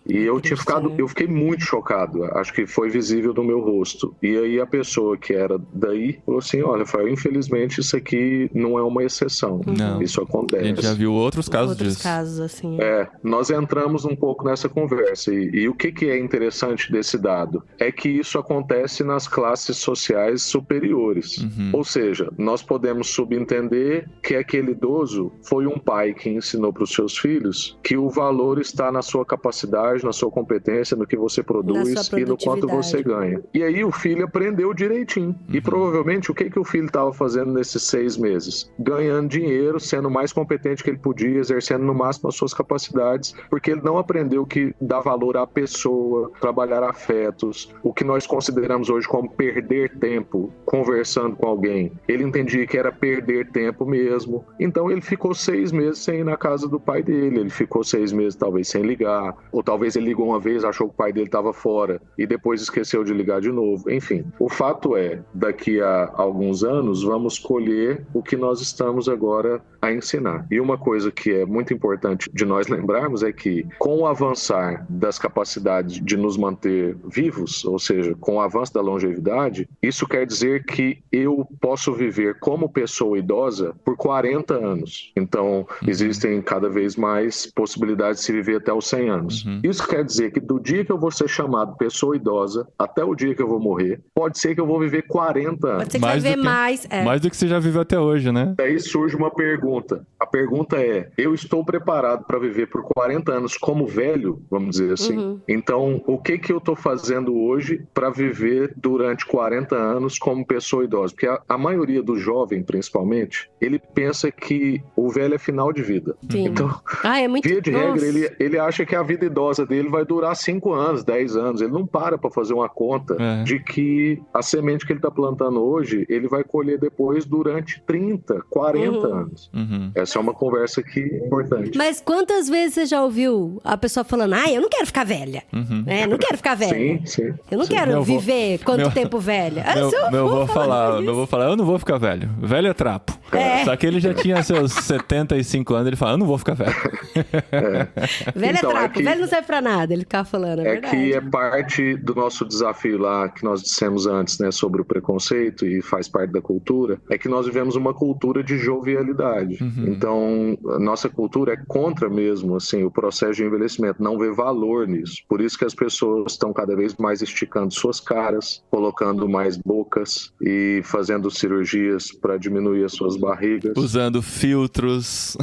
E eu fiquei muito chocado. Acho que foi visível no meu rosto. E aí a pessoa que era daí falou assim, olha, Rafael, infelizmente isso aqui não é uma exceção. Não. Isso acontece. A gente já viu outros casos disso. Casos, assim. Nós entramos um pouco nessa conversa. E o que é interessante desse dado? É que isso acontece nas classes sociais superiores. Ou seja, nós podemos subentender que aquele idoso foi um pai que ensinou para os seus filhos que o valor está na sua capacidade, na sua competência, no que você produz e no quanto você ganha. E aí o filho aprendeu direitinho. E provavelmente o que o filho estava fazendo nesses 6 meses? Ganhando dinheiro, sendo o mais competente que ele podia, exercendo no máximo as suas capacidades, porque ele não aprendeu que dá valor à pessoa, trabalhar afetos, o que nós consideramos hoje como perder tempo conversando com alguém. Ele entendia que era perder tempo mesmo. Então ele ficou 6 meses sem ir na casa do pai dele, ele ficou 6 meses talvez sem ligar, ou talvez ele ligou uma vez, achou que o pai dele estava fora e depois esqueceu de ligar de novo. Enfim, o fato é, daqui a alguns anos vamos colher o que nós estamos agora a ensinar. E uma coisa que é muito importante de nós lembrarmos é que com o avançar das capacidades de nos manter vivos, ou seja, com o avanço da longevidade, isso quer dizer que eu posso viver como pessoa idosa por 40 anos. Então, existem cada vez mais possibilidades de se viver até os 100 anos. Isso quer dizer que do dia que eu vou ser chamado pessoa idosa até o dia que eu vou morrer, pode ser que eu vou viver 40 anos. Pode ser que vai viver mais. Mais do que você já viveu até hoje, né? Daí surge uma pergunta. A pergunta é, eu estou preparado para viver por 40 anos como velho, vamos dizer assim? Então, o que eu estou fazendo hoje para viver durante 40 anos como pessoa idosa? Porque a maioria do jovem, principalmente, ele pensa que o velho é final de vida. Sim. Então, é muito... via de regra, ele acha que a vida idosa dele vai durar 5 anos, 10 anos. Ele não para fazer uma conta de que a semente que ele está plantando hoje, ele vai colher depois durante 30, 40 anos. Essa é uma conversa que é importante. Mas quantas vezes você já ouviu a pessoa falando, eu não quero ficar velha. Não quero ficar velha. Sim. Eu não quero viver quanto tempo velha. Meu avô falar, eu não vou ficar velho. Velho é trapo. Só que ele já tinha seus 75 anos, ele fala, eu não vou ficar velho. Velho então, é trapo, velho não serve pra nada, ele ficava falando, verdade. Que é parte do nosso desafio lá, que nós dissemos antes, né, sobre o preconceito e faz parte da cultura, é que nós vivemos uma cultura de jovialidade. Então, a nossa cultura é contra mesmo, assim, o processo de envelhecimento, não vê valor nisso. Por isso que as pessoas estão cada vez mais esticando suas caras, colocando mais bocas e fazendo cirurgias para diminuir as suas barrigas. Usando filtros,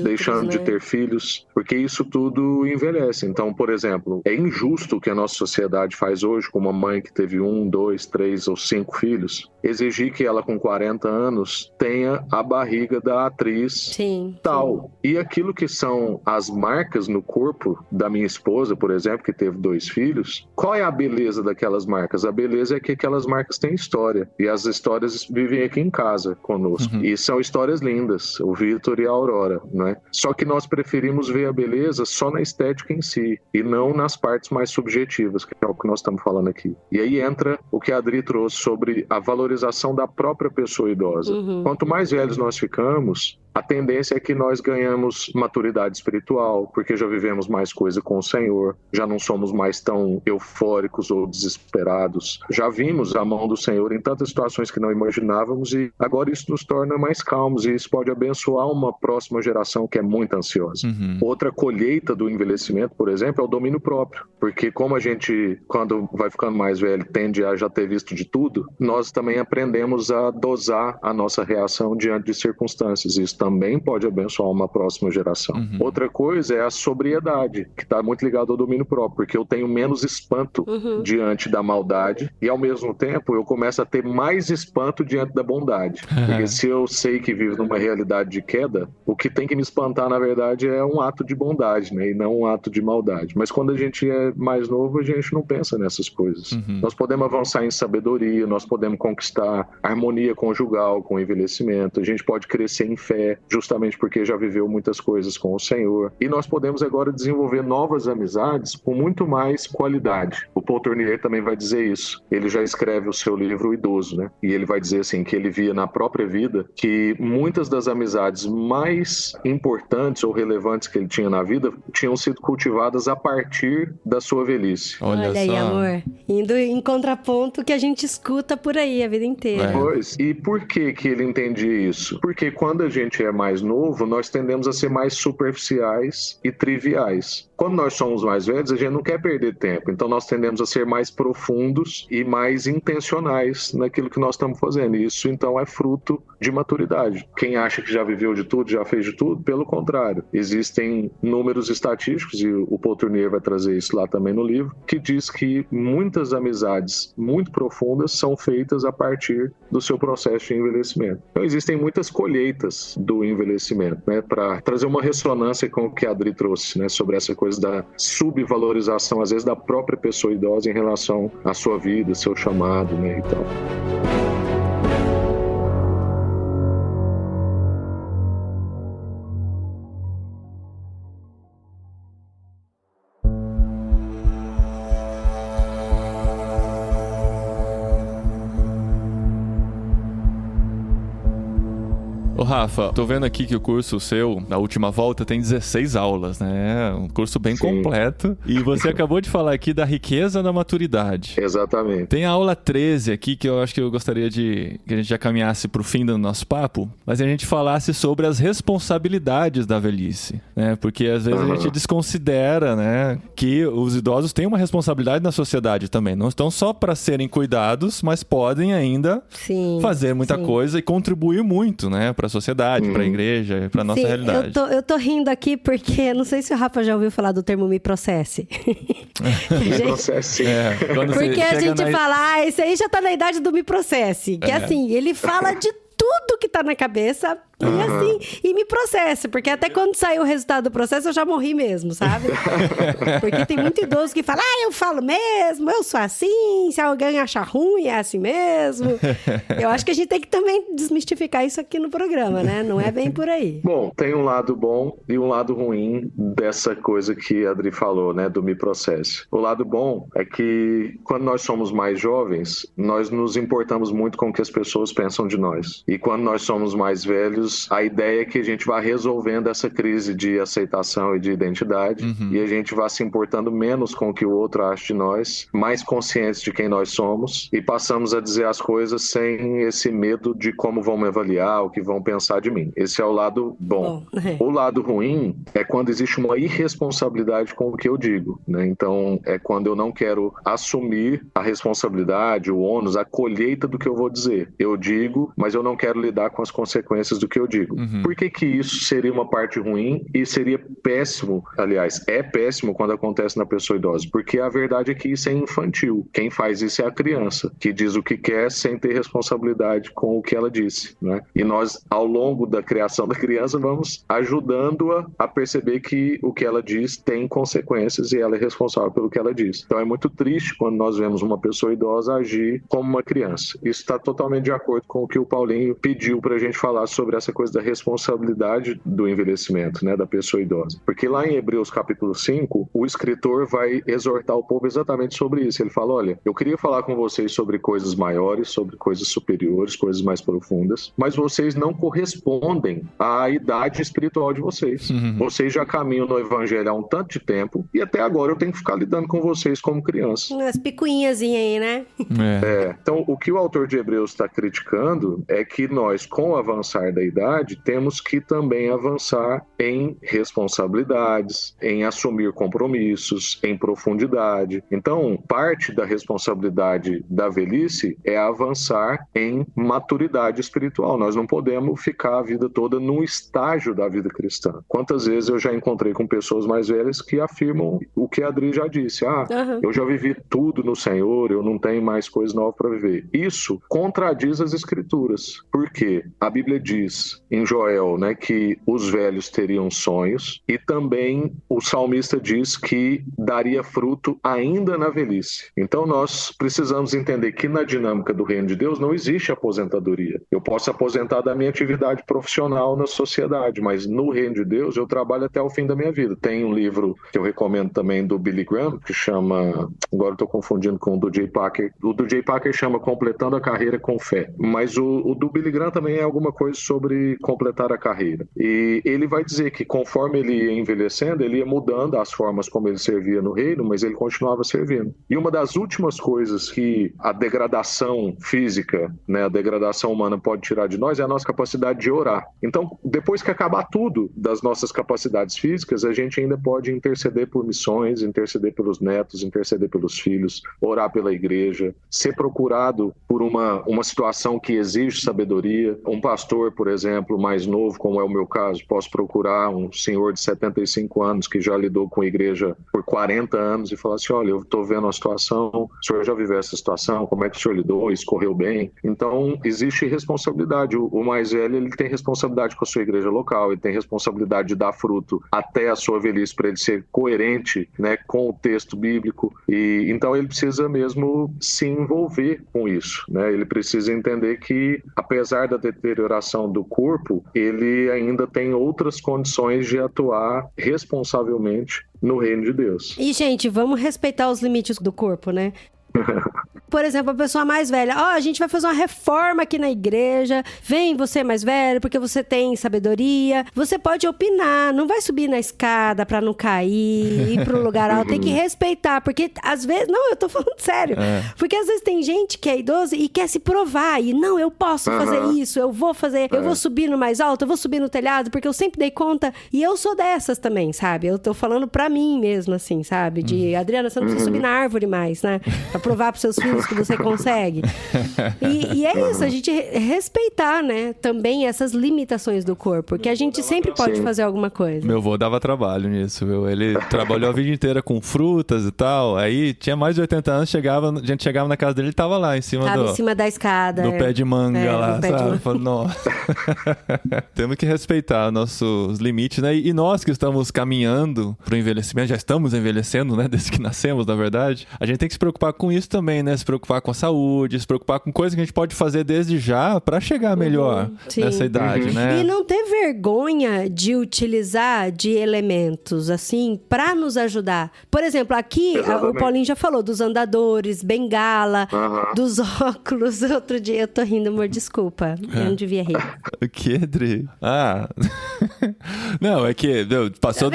deixando de ter filhos, porque isso tudo envelhece. Então, por exemplo, é injusto o que a nossa sociedade faz hoje com uma mãe que teve 1, 2, 3 ou 5 filhos, exigir que ela com 40 anos tenha a barriga da atriz tal. E aquilo que são as marcas no corpo da minha esposa, por exemplo, que teve 2 filhos, qual é a beleza daquelas marcas? A beleza é que aquelas marcas têm história. E as histórias vivem aqui em casa conosco. E são histórias lindas, o Vitor e a Aurora, né? Só que nós preferimos ver a beleza só na estética em si, e não nas partes mais subjetivas, que é o que nós estamos falando aqui. E aí entra o que a Adri trouxe sobre a valorização da própria pessoa idosa. Quanto mais velhos nós ficamos, a tendência é que nós ganhamos maturidade espiritual, porque já vivemos mais coisa com o Senhor, já não somos mais tão eufóricos ou desesperados. Já vimos a mão do Senhor em tantas situações que não imaginávamos e agora isso nos torna mais calmos e isso pode abençoar uma próxima geração que é muito ansiosa. Outra colheita do envelhecimento, por exemplo, é o domínio próprio, porque como a gente, quando vai ficando mais velho, tende a já ter visto de tudo, nós também aprendemos a dosar a nossa reação diante de circunstâncias. Isso também pode abençoar uma próxima geração. Outra coisa é a sobriedade, que está muito ligado ao domínio próprio, porque eu tenho menos espanto diante da maldade e, ao mesmo tempo, eu começo a ter mais espanto diante da bondade. Porque se eu sei que vivo numa realidade de queda, o que tem que me espantar, na verdade, é um ato de bondade, né? E não um ato de maldade. Mas quando a gente é mais novo, a gente não pensa nessas coisas. Nós podemos avançar em sabedoria, nós podemos conquistar harmonia conjugal com o envelhecimento, a gente pode crescer em fé, justamente porque já viveu muitas coisas com o Senhor. E nós podemos agora desenvolver novas amizades com muito mais qualidade. O Paul Tournier também vai dizer isso. Ele já escreve o seu livro O Idoso, né? E ele vai dizer assim, que ele via na própria vida que muitas das amizades mais importantes ou relevantes que ele tinha na vida tinham sido cultivadas a partir da sua velhice. Olha aí, amor. Indo em contraponto que a gente escuta por aí a vida inteira. Pois. E por que ele entendia isso? Porque quando a gente é mais novo, nós tendemos a ser mais superficiais e triviais. Quando nós somos mais velhos, a gente não quer perder tempo. Então nós tendemos a ser mais profundos e mais intencionais naquilo que nós estamos fazendo. E isso, então, é fruto de maturidade. Quem acha que já viveu de tudo, já fez de tudo, pelo contrário. Existem números estatísticos, e o Paul Tournier vai trazer isso lá também no livro, que diz que muitas amizades muito profundas são feitas a partir do seu processo de envelhecimento. Então existem muitas colheitas do envelhecimento, né, para trazer uma ressonância com o que a Adri trouxe, né, sobre essa coisa da subvalorização, às vezes, da própria pessoa idosa em relação à sua vida, seu chamado, né, e tal. Ô Rafa, tô vendo aqui que o curso seu, na última volta, tem 16 aulas, né? Um curso bem completo. E você acabou de falar aqui da riqueza da maturidade. Exatamente. Tem a aula 13 aqui, que eu acho que eu gostaria que a gente já caminhasse pro fim do nosso papo, mas a gente falasse sobre as responsabilidades da velhice, né? Porque às vezes a gente desconsidera, né, que os idosos têm uma responsabilidade na sociedade também. Não estão só para serem cuidados, mas podem ainda fazer muita coisa e contribuir muito, né, para a sociedade, para a igreja, para nossa realidade. Eu tô rindo aqui porque não sei se o Rafa já ouviu falar do termo me processe. Me processe. Porque a gente fala, esse aí já tá na idade do me processe. Que assim, ele fala de tudo que tá na cabeça e assim, e me processa, porque até quando saiu o resultado do processo eu já morri mesmo, sabe? Porque tem muito idoso que fala, eu falo mesmo, eu sou assim, se alguém achar ruim é assim mesmo. Eu acho que a gente tem que também desmistificar isso aqui no programa, né? Não é bem por aí. Bom, tem um lado bom e um lado ruim dessa coisa que a Adri falou, né, do me processe. O lado bom é que quando nós somos mais jovens, nós nos importamos muito com o que as pessoas pensam de nós. E quando nós somos mais velhos, a ideia é que a gente vá resolvendo essa crise de aceitação e de identidade e a gente vá se importando menos com o que o outro acha de nós, mais conscientes de quem nós somos e passamos a dizer as coisas sem esse medo de como vão me avaliar, o que vão pensar de mim. Esse é o lado bom. O lado ruim é quando existe uma irresponsabilidade com o que eu digo, né? Então, é quando eu não quero assumir a responsabilidade, o ônus, a colheita do que eu vou dizer. Eu digo, mas eu não quero lidar com as consequências do que eu digo. Por que isso seria uma parte ruim e seria péssimo, aliás, é péssimo quando acontece na pessoa idosa? Porque a verdade é que isso é infantil. Quem faz isso é a criança, que diz o que quer sem ter responsabilidade com o que ela disse, né? E nós, ao longo da criação da criança, vamos ajudando-a a perceber que o que ela diz tem consequências e ela é responsável pelo que ela diz. Então é muito triste quando nós vemos uma pessoa idosa agir como uma criança. Isso está totalmente de acordo com o que o Paulinho pediu para a gente falar sobre essa essa coisa da responsabilidade do envelhecimento, né, da pessoa idosa. Porque lá em Hebreus capítulo 5, o escritor vai exortar o povo exatamente sobre isso. Ele fala, olha, eu queria falar com vocês sobre coisas maiores, sobre coisas superiores, coisas mais profundas, mas vocês não correspondem à idade espiritual de vocês. Vocês já caminham no evangelho há um tanto de tempo e até agora eu tenho que ficar lidando com vocês como crianças. Umas picuinhas aí, né? Então, o que o autor de Hebreus está criticando é que nós, com o avançar da idade, temos que também avançar em responsabilidades, em assumir compromissos, em profundidade. Então, parte da responsabilidade da velhice é avançar em maturidade espiritual. Nós não podemos ficar a vida toda num estágio da vida cristã. Quantas vezes eu já encontrei com pessoas mais velhas que afirmam o que a Adri já disse. Eu já vivi tudo no Senhor, eu não tenho mais coisa nova para viver. Isso contradiz as Escrituras. Por quê? A Bíblia diz em Joel, né, que os velhos teriam sonhos e também o salmista diz que daria fruto ainda na velhice. Então nós precisamos entender que na dinâmica do reino de Deus não existe aposentadoria. Eu posso aposentar da minha atividade profissional na sociedade, mas no reino de Deus eu trabalho até o fim da minha vida. Tem um livro que eu recomendo também do Billy Graham, que chama, agora estou confundindo com o do Jay Packer. O do Jay Packer chama Completando a Carreira com Fé, mas o do Billy Graham também é alguma coisa sobre completar a carreira. E ele vai dizer que conforme ele ia envelhecendo, ele ia mudando as formas como ele servia no reino, mas ele continuava servindo. E uma das últimas coisas que a degradação física, né, a degradação humana pode tirar de nós é a nossa capacidade de orar. Então, depois que acabar tudo das nossas capacidades físicas, a gente ainda pode interceder por missões, interceder pelos netos, interceder pelos filhos, orar pela igreja, ser procurado por uma situação que exige sabedoria. Um pastor, por exemplo, mais novo, como é o meu caso, posso procurar um senhor de 75 anos que já lidou com a igreja por 40 anos e falar assim, olha, eu estou vendo uma situação, o senhor já viveu essa situação, como é que o senhor lidou, escorreu bem? Então, existe responsabilidade. O mais velho, ele tem responsabilidade com a sua igreja local, ele tem responsabilidade de dar fruto até a sua velhice para ele ser coerente, né, com o texto bíblico. E então ele precisa mesmo se envolver com isso, né? Ele precisa entender que, apesar da deterioração do corpo, ele ainda tem outras condições de atuar responsavelmente no reino de Deus. E, gente, vamos respeitar os limites do corpo, né? Por exemplo, a pessoa mais velha, a gente vai fazer uma reforma aqui na igreja, vem você mais velho, porque você tem sabedoria, você pode opinar, não vai subir na escada pra não cair, ir pro lugar alto, tem que respeitar, porque às vezes, não, eu tô falando sério, porque às vezes tem gente que é idoso e quer se provar, e não, eu posso fazer isso, eu vou fazer, eu vou subir no mais alto, eu vou subir no telhado, porque eu sempre dei conta, e eu sou dessas também, sabe? Eu tô falando pra mim mesmo, assim, sabe? De, Adriana, você não precisa subir na árvore mais, né? Pra provar pros seus filhos que você consegue. E é isso, a gente respeitar, né, também essas limitações do corpo, porque a gente sempre pode fazer alguma coisa. Meu avô dava trabalho nisso, viu? Ele trabalhou a vida inteira com frutas e tal, aí tinha mais de 80 anos, a gente chegava na casa dele, ele tava lá em cima em cima da escada. Do pé de manga lá, sabe? Falei, nossa. Temos que respeitar nossos limites, né? E nós que estamos caminhando pro envelhecimento, já estamos envelhecendo, né? Desde que nascemos, na verdade, a gente tem que se preocupar com isso também, né? Se preocupar com a saúde, se preocupar com coisas que a gente pode fazer desde já pra chegar melhor nessa idade, né? E não ter vergonha de utilizar de elementos, assim, pra nos ajudar. Por exemplo, aqui, o Paulinho já falou dos andadores, bengala, dos óculos. Outro dia eu tô rindo, amor, desculpa. Eu não devia rir. O que, Dri? Não, é que passou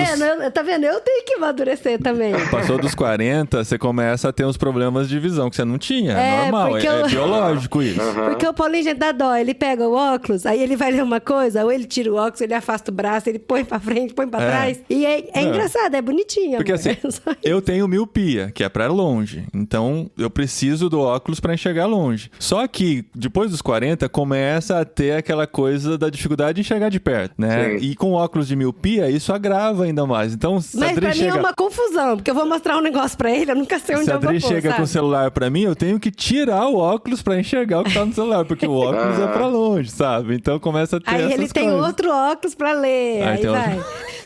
Tá vendo? Eu tenho que amadurecer também. Passou dos 40, você começa a ter uns problemas de visão que você não tinha. É normal, é biológico isso. Porque o Paulinho, gente, dá dó. Ele pega o óculos, aí ele vai ler uma coisa, ou ele tira o óculos, ele afasta o braço, ele põe pra frente, põe pra trás. E é engraçado, é bonitinho. Porque assim, eu tenho miopia, que é pra longe. Então, eu preciso do óculos pra enxergar longe. Só que, depois dos 40, começa a ter aquela coisa da dificuldade de enxergar de perto, né? Sim. E com óculos de miopia, isso agrava ainda mais. Então, Mas pra mim é uma confusão, porque eu vou mostrar um negócio pra ele, eu nunca sei onde eu vou pôr, Se a Adri chega com o celular pra mim, eu tenho que tirar o óculos pra enxergar o que tá no celular, porque o óculos é pra longe, sabe? Então começa a ter aí essas ele tem coisas. outro óculos pra ler, aí vai.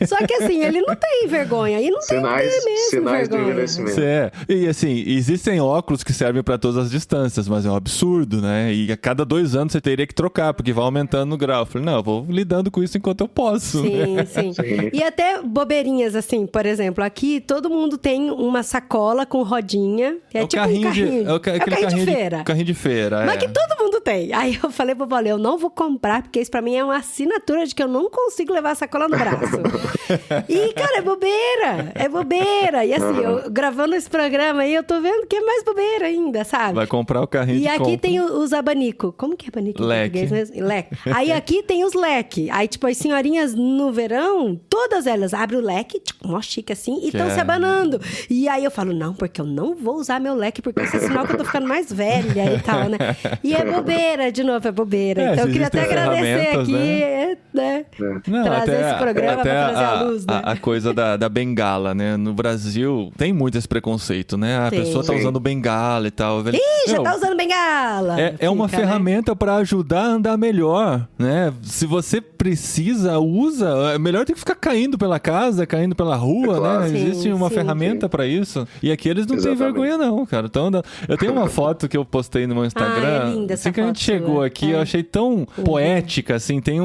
Só que assim, ele não tem vergonha, e não tem que ter mesmo sinais vergonha. do envelhecimento. E assim, existem óculos que servem pra todas as distâncias, mas é um absurdo, né? E a cada 2 anos você teria que trocar, porque vai aumentando o grau. Eu falei, não, eu vou lidando com isso enquanto eu posso. Sim, né? sim. E até bobeirinhas, assim, por exemplo, aqui todo mundo tem uma sacola com rodinha, que é tipo um carrinho. Aquele carrinho de feira. Carrinho de feira, Mas que todo mundo tem. Aí eu falei pro Paulo, eu não vou comprar, porque isso pra mim é uma assinatura de que eu não consigo levar a sacola no braço. E, cara, é bobeira. É bobeira. E assim, eu gravando esse programa aí, eu tô vendo que é mais bobeira ainda, sabe? Vai comprar o carrinho E aqui tem os abanico. Como que é abanico em português mesmo? Leque. Aí aqui tem os leque. Aí, tipo, as senhorinhas no verão, todas elas abrem o leque, tipo, mó chique assim, e estão se abanando. E aí eu falo, não, porque eu não vou usar meu leque, porque isso é sinal que eu tô ficando mais velha e tal, né? E é bobeira, de novo, é bobeira. Então eu queria até agradecer aqui, né? Não, trazer até, esse programa até pra trazer a luz, né? A coisa da bengala, né? No Brasil tem muito esse preconceito, né? A pessoa tá usando bengala e tal. Ih, já tá usando bengala! É uma ferramenta pra ajudar a andar melhor, né? Se você precisa, usa. É melhor do que ficar caindo pela casa, caindo pela rua, claro. né? Sim, Existe uma ferramenta pra isso. E aqui eles não têm vergonha, não, cara. Então, eu tenho uma foto que eu postei no meu Instagram. É linda essa assim que a gente chegou aqui, eu achei tão poética, assim. Tem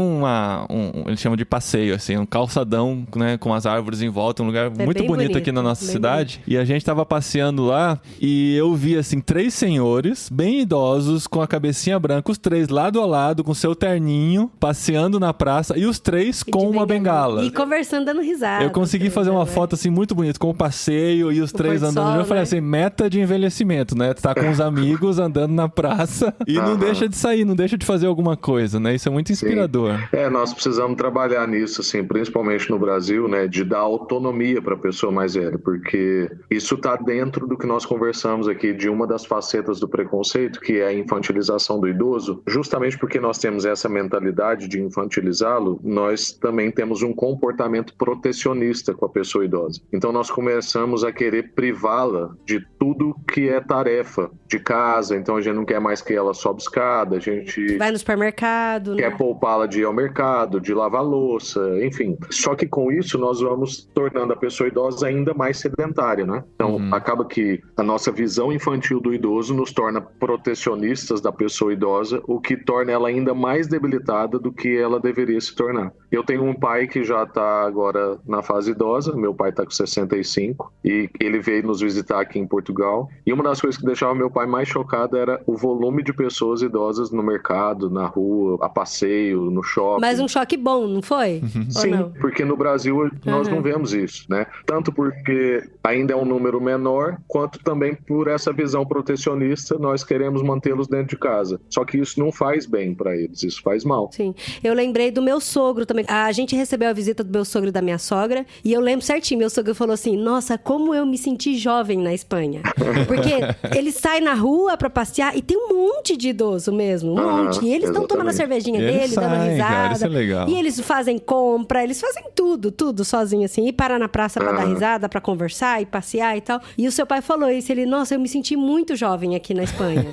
eles chamam de passeio, assim, um calçadão, né? Com as árvores em volta, um lugar muito bonito aqui na nossa cidade. Bonito. E a gente tava passeando lá e eu vi, assim, 3 senhores bem idosos com a cabecinha branca, os 3 lado a lado, com seu terninho, passeando na praça, e os 3 com uma bengala. E conversando, dando risada. Eu consegui fazer uma foto, assim, muito bonita, com o passeio e os 3 andando. Eu falei assim, meta de envelhecimento, né? Tá com os amigos andando na praça e não deixa de sair, não deixa de fazer alguma coisa, né? Isso é muito inspirador. Nós precisamos trabalhar nisso, assim, principalmente no Brasil, né? De dar autonomia para a pessoa mais velha, porque isso tá dentro do que nós conversamos aqui, de uma das facetas do preconceito, que é a infantilização do idoso. Justamente porque nós temos essa mentalidade de infantilizá-lo, nós também temos um comportamento protecionista com a pessoa idosa. Então nós começamos a querer privá-la de tudo que é tarefa de casa, então a gente não quer mais que ela sobe escada, a gente vai no supermercado, quer poupá-la de ir ao mercado, de lavar louça, enfim. Só que com isso nós vamos tornando a pessoa idosa ainda mais sedentária, né? Então acaba que a nossa visão infantil do idoso nos torna protecionistas da pessoa idosa, o que torna ela ainda mais debilitada do que ela deveria se tornar. Eu tenho um pai que já está agora na fase idosa, meu pai está com 65, e ele veio nos visitar aqui em Portugal, e uma das coisas que deixava meu pai mais chocado era o volume de pessoas idosas no mercado, na rua, a passeio, no shopping. Mas um choque bom, não foi? Sim, porque no Brasil nós não vemos isso, né? Tanto porque ainda é um número menor, quanto também por essa visão protecionista, nós queremos mantê-los dentro de casa. Só que isso não faz bem para eles, isso faz mal. Sim. Eu lembrei do meu sogro também. A gente recebeu a visita do meu sogro e da minha sogra, e eu lembro certinho, meu sogro falou assim, nossa, como eu me senti jovem na Espanha. Porque eles saem na rua pra passear e tem um monte de idoso mesmo, um monte. E eles estão tomando a cervejinha dele, dando risada. Cara, isso é legal. E eles fazem compra, eles fazem tudo sozinho assim. E parar na praça pra dar risada, pra conversar e passear e tal. E o seu pai falou isso, ele, nossa, eu me senti muito jovem aqui na Espanha.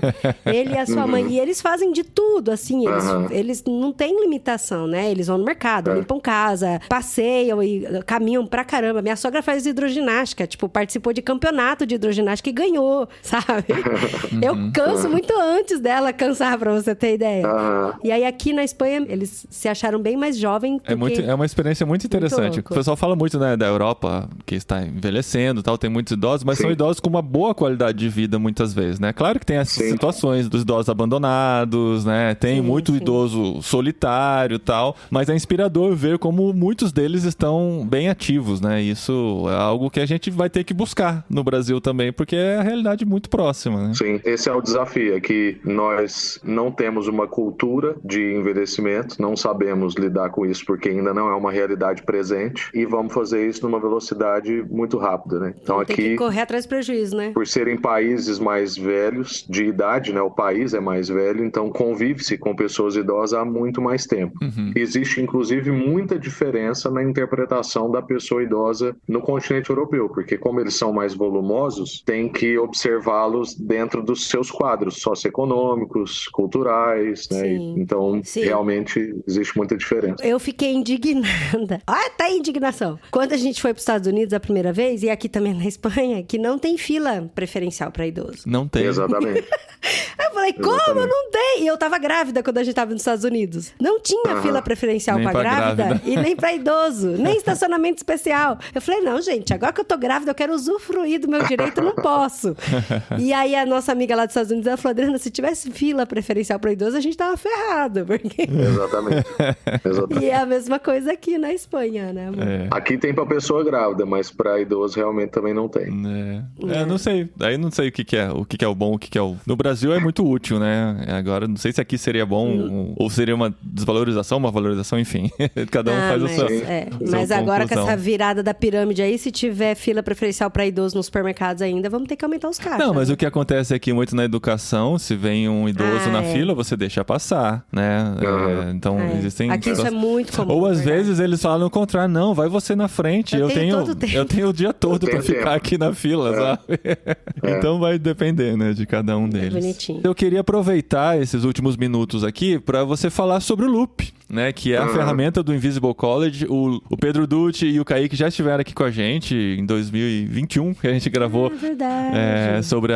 Ele e a sua mãe. E eles fazem de tudo, assim. Eles não têm limitação, né? Eles vão no mercado, limpam casa, passeiam e caminham pra caramba. Minha sogra faz hidroginástica, tipo, participou de campeonato de hidroginástica e ganhou, sabe? Eu canso muito antes dela cansar, pra você ter ideia. E aí aqui na Espanha, eles se acharam bem mais jovens. É uma experiência muito interessante. Muito o pessoal fala muito, né, da Europa, que está envelhecendo e tal, tem muitos idosos, mas são idosos com uma boa qualidade de vida muitas vezes, né? Claro que tem as situações dos idosos abandonados, né? Tem muito idoso solitário e tal, mas é inspirador ver como muitos deles estão bem ativos, né? Isso é algo que a gente vai ter que buscar no Brasil também, porque é a realidade muito próxima, né? Sim, esse é o desafio, é que nós não temos uma cultura de envelhecimento, não sabemos lidar com isso porque ainda não é uma realidade presente e vamos fazer isso numa velocidade muito rápida, né? Então tem aqui que correr atrás do prejuízo, né? Por serem países mais velhos de idade, né? O país é mais velho, então convive-se com pessoas idosas há muito mais tempo. Existe inclusive inclusive, muita diferença na interpretação da pessoa idosa no continente europeu, porque como eles são mais volumosos, tem que observá-los dentro dos seus quadros socioeconômicos, culturais, né? Então, realmente, existe muita diferença. Eu fiquei indignada. Olha, tá aí indignação. Quando a gente foi para os Estados Unidos a primeira vez, e aqui também na Espanha, que não tem fila preferencial para idoso. Não tem. Exatamente. Eu falei, como não tem? E eu tava grávida quando a gente tava nos Estados Unidos. Não tinha fila preferencial pra grávida e nem pra idoso, nem estacionamento especial. Eu falei, não, gente, agora que eu tô grávida, eu quero usufruir do meu direito, não posso. E aí a nossa amiga lá dos Estados Unidos, ela falou, Adriana, se tivesse fila preferencial pra idoso, a gente tava ferrado. Porque... Exatamente. E é a mesma coisa aqui na Espanha, né, amor? Aqui tem pra pessoa grávida, mas pra idoso realmente também não tem. Não sei. Aí não sei o que é o bom, o que é o... No Brasil é muito útil, né? Agora, não sei se aqui seria bom ou seria uma desvalorização, uma valorização, enfim. Cada um faz o seu. Mas agora com essa virada da pirâmide aí, se tiver fila preferencial para idoso nos supermercados ainda, vamos ter que aumentar os caixas. Não, mas o que acontece aqui muito na educação, se vem um idoso na fila, você deixa passar, né? Então, existem... Aqui isso é muito comum. Ou às vezes eles falam o contrário, não, vai você na frente. Eu tenho o dia todo para ficar aqui na fila, sabe? Então vai depender, né, de cada um deles. Bonitinho. Eu queria aproveitar esses últimos minutos aqui para você falar sobre o Loop, né? Que é a ferramenta do Invisible College. O Pedro Dutti e o Kaique já estiveram aqui com a gente em 2021, que a gente gravou sobre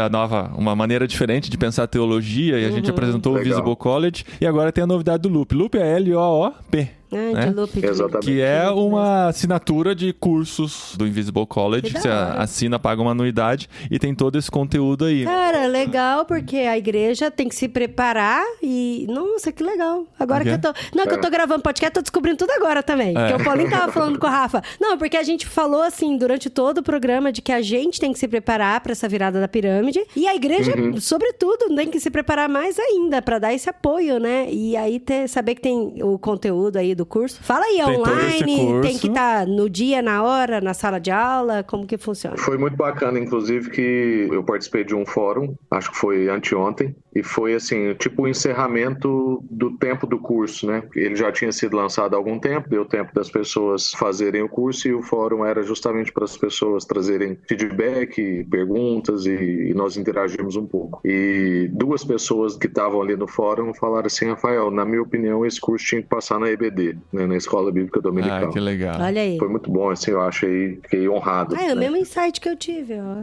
uma maneira diferente de pensar teologia, e a gente apresentou o Invisible College. E agora tem a novidade do Loop. Loop é L-O-O-P. Né? Exatamente. Que é uma assinatura de cursos do Invisible College. Você assina, paga uma anuidade e tem todo esse conteúdo aí. Cara, legal, porque a igreja tem que se preparar e... Nossa, que legal. Agora que eu tô... Não, que eu tô gravando podcast, tô descobrindo tudo agora também. Porque o Paulinho tava falando com a Rafa. Não, porque a gente falou assim, durante todo o programa, de que a gente tem que se preparar pra essa virada da pirâmide. E a igreja, sobretudo, tem que se preparar mais ainda pra dar esse apoio, né? E aí saber que tem o conteúdo aí do curso. Fala aí, tem online, tem que estar no dia, na hora, na sala de aula, como que funciona? Foi muito bacana, inclusive, que eu participei de um fórum, acho que foi anteontem, e foi assim, tipo o encerramento do tempo do curso, né? Ele já tinha sido lançado há algum tempo, deu tempo das pessoas fazerem o curso, e o fórum era justamente para as pessoas trazerem feedback, perguntas, e nós interagimos um pouco. E duas pessoas que estavam ali no fórum falaram assim, Rafael, na minha opinião, esse curso tinha que passar na EBD, né, na Escola Bíblica Dominical. Que legal. Olha aí. Foi muito bom, assim, eu achei, fiquei honrado. É o mesmo insight que eu tive, ó.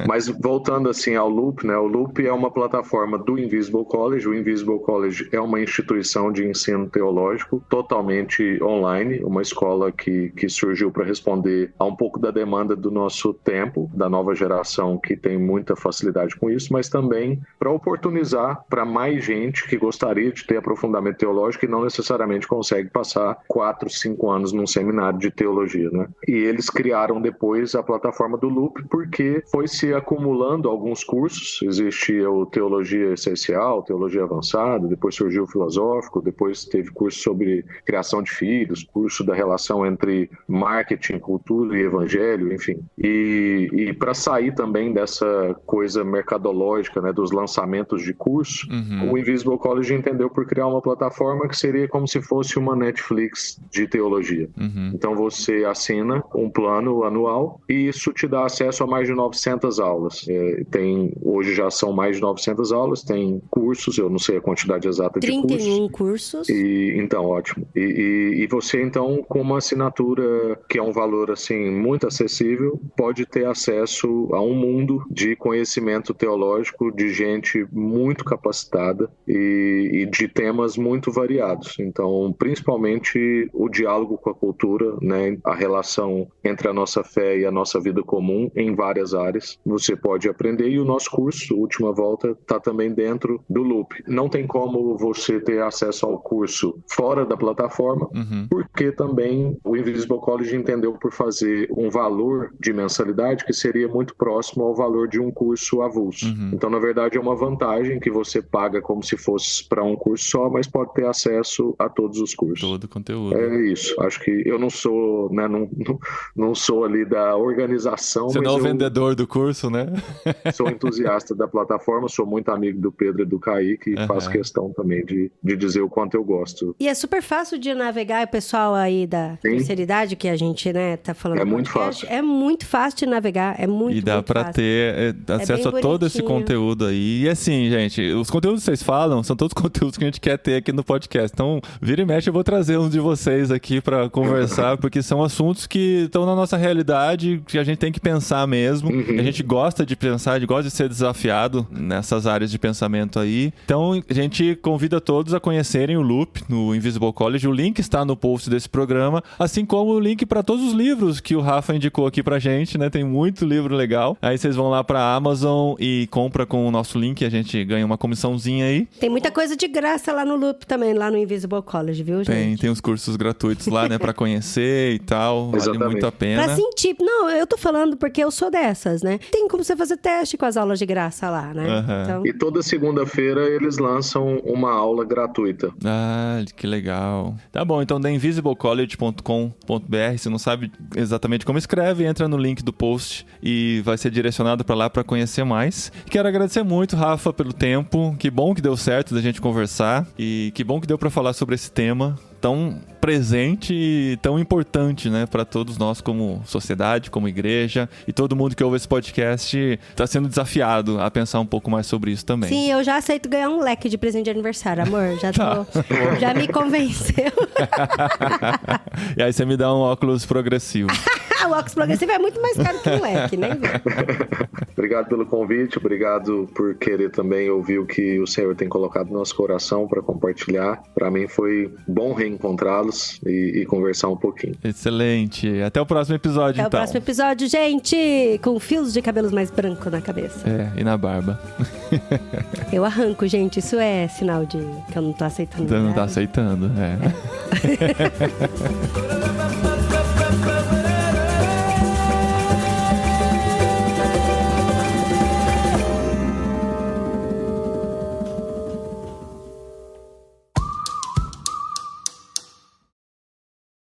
Mas voltando assim ao Loop, né, o Loop é uma plataforma do Invisible College. O Invisible College é uma instituição de ensino teológico totalmente online, uma escola que surgiu para responder a um pouco da demanda do nosso tempo, da nova geração que tem muita facilidade com isso, mas também para oportunizar para mais gente que gostaria de ter aprofundamento teológico e não necessariamente consegue passar 4, 5 anos num seminário de teologia, né? E eles criaram depois a plataforma do Loop porque foi se acumulando alguns cursos. Existia o Teologia Essencial, Teologia Avançada, depois surgiu o Filosófico, depois teve curso sobre criação de filhos, curso da relação entre marketing, cultura e evangelho, enfim. E para sair também dessa coisa mercadológica, né, dos lançamentos de curso, o Invisible College entendeu por criar uma plataforma que seria como se fosse uma Netflix de teologia. Então você assina um plano anual e isso te dá acesso a mais de 900 aulas. Hoje já são mais de 900 aulas, tem cursos, eu não sei a quantidade exata de cursos. 31 cursos. Então, ótimo. E você, então, com uma assinatura que é um valor, assim, muito acessível, pode ter acesso a um mundo de conhecimento teológico de gente muito capacitada e de temas muito variados. Então, principalmente o diálogo com a cultura, né, a relação entre a nossa fé e a nossa vida comum em várias áreas. Você pode aprender e o nosso curso, Última Volta, está também dentro do Loop. Não tem como você ter acesso ao curso fora da plataforma, porque também o Invisible College entendeu por fazer um valor de mensalidade que seria muito próximo ao valor de um curso avulso. Então, na verdade, é uma vantagem que você paga como se fosse para um curso só, mas pode ter acesso a todos os cursos. Todo o conteúdo. É isso. Acho que eu não sou, né, não sou ali da organização. Você não é o vendedor do curso, né? Sou entusiasta da plataforma, eu sou muito amigo do Pedro e do Kaique e faço questão também de dizer o quanto eu gosto. E é super fácil de navegar, o pessoal aí da terceira idade que a gente, né, tá falando. É muito fácil. É muito fácil de navegar, é muito E dá pra ter acesso a todo esse conteúdo aí. E assim, gente, os conteúdos que vocês falam são todos os conteúdos que a gente quer ter aqui no podcast. Então, vira e mexe, eu vou trazer um de vocês aqui pra conversar, porque são assuntos que estão na nossa realidade, que a gente tem que pensar mesmo. A gente gosta de pensar, a gente gosta de ser desafiado nessas áreas de pensamento aí. Então, a gente convida todos a conhecerem o Loop no Invisible College. O link está no post desse programa, assim como o link para todos os livros que o Rafa indicou aqui pra gente, né? Tem muito livro legal. Aí vocês vão lá pra Amazon e compra com o nosso link, a gente ganha uma comissãozinha aí. Tem muita coisa de graça lá no Loop também, lá no Invisible College, viu, gente? Tem os cursos gratuitos lá, né, pra conhecer e tal. Vale muito a pena. Pra sentir. Não, eu tô falando porque eu sou dessas, né? Tem como você fazer teste com as aulas de graça lá, né? Então... E toda segunda-feira eles lançam uma aula gratuita. Ah, que legal. Tá bom, então da invisiblecollege.com.br, se não sabe exatamente como escreve, entra no link do post e vai ser direcionado pra lá pra conhecer mais. Quero agradecer muito, Rafa, pelo tempo. Que bom que deu certo da gente conversar e que bom que deu pra falar sobre esse tema tão presente e tão importante, né, para todos nós como sociedade, como igreja, e todo mundo que ouve esse podcast está sendo desafiado a pensar um pouco mais sobre isso também. Sim, eu já aceito ganhar um leque de presente de aniversário, amor, já me convenceu. E aí você me dá um óculos progressivo. O óculos progressivo é muito mais caro que um leque, né? Obrigado pelo convite, obrigado por querer também ouvir o que o Senhor tem colocado no nosso coração para compartilhar. Para mim foi bom reencontrá-los e conversar um pouquinho. Excelente. Até o próximo episódio, então. Até o próximo episódio, gente! Com fios de cabelos mais brancos na cabeça. E na barba. Eu arranco, gente. Isso é sinal de que eu não tô aceitando. Você não tá aceitando,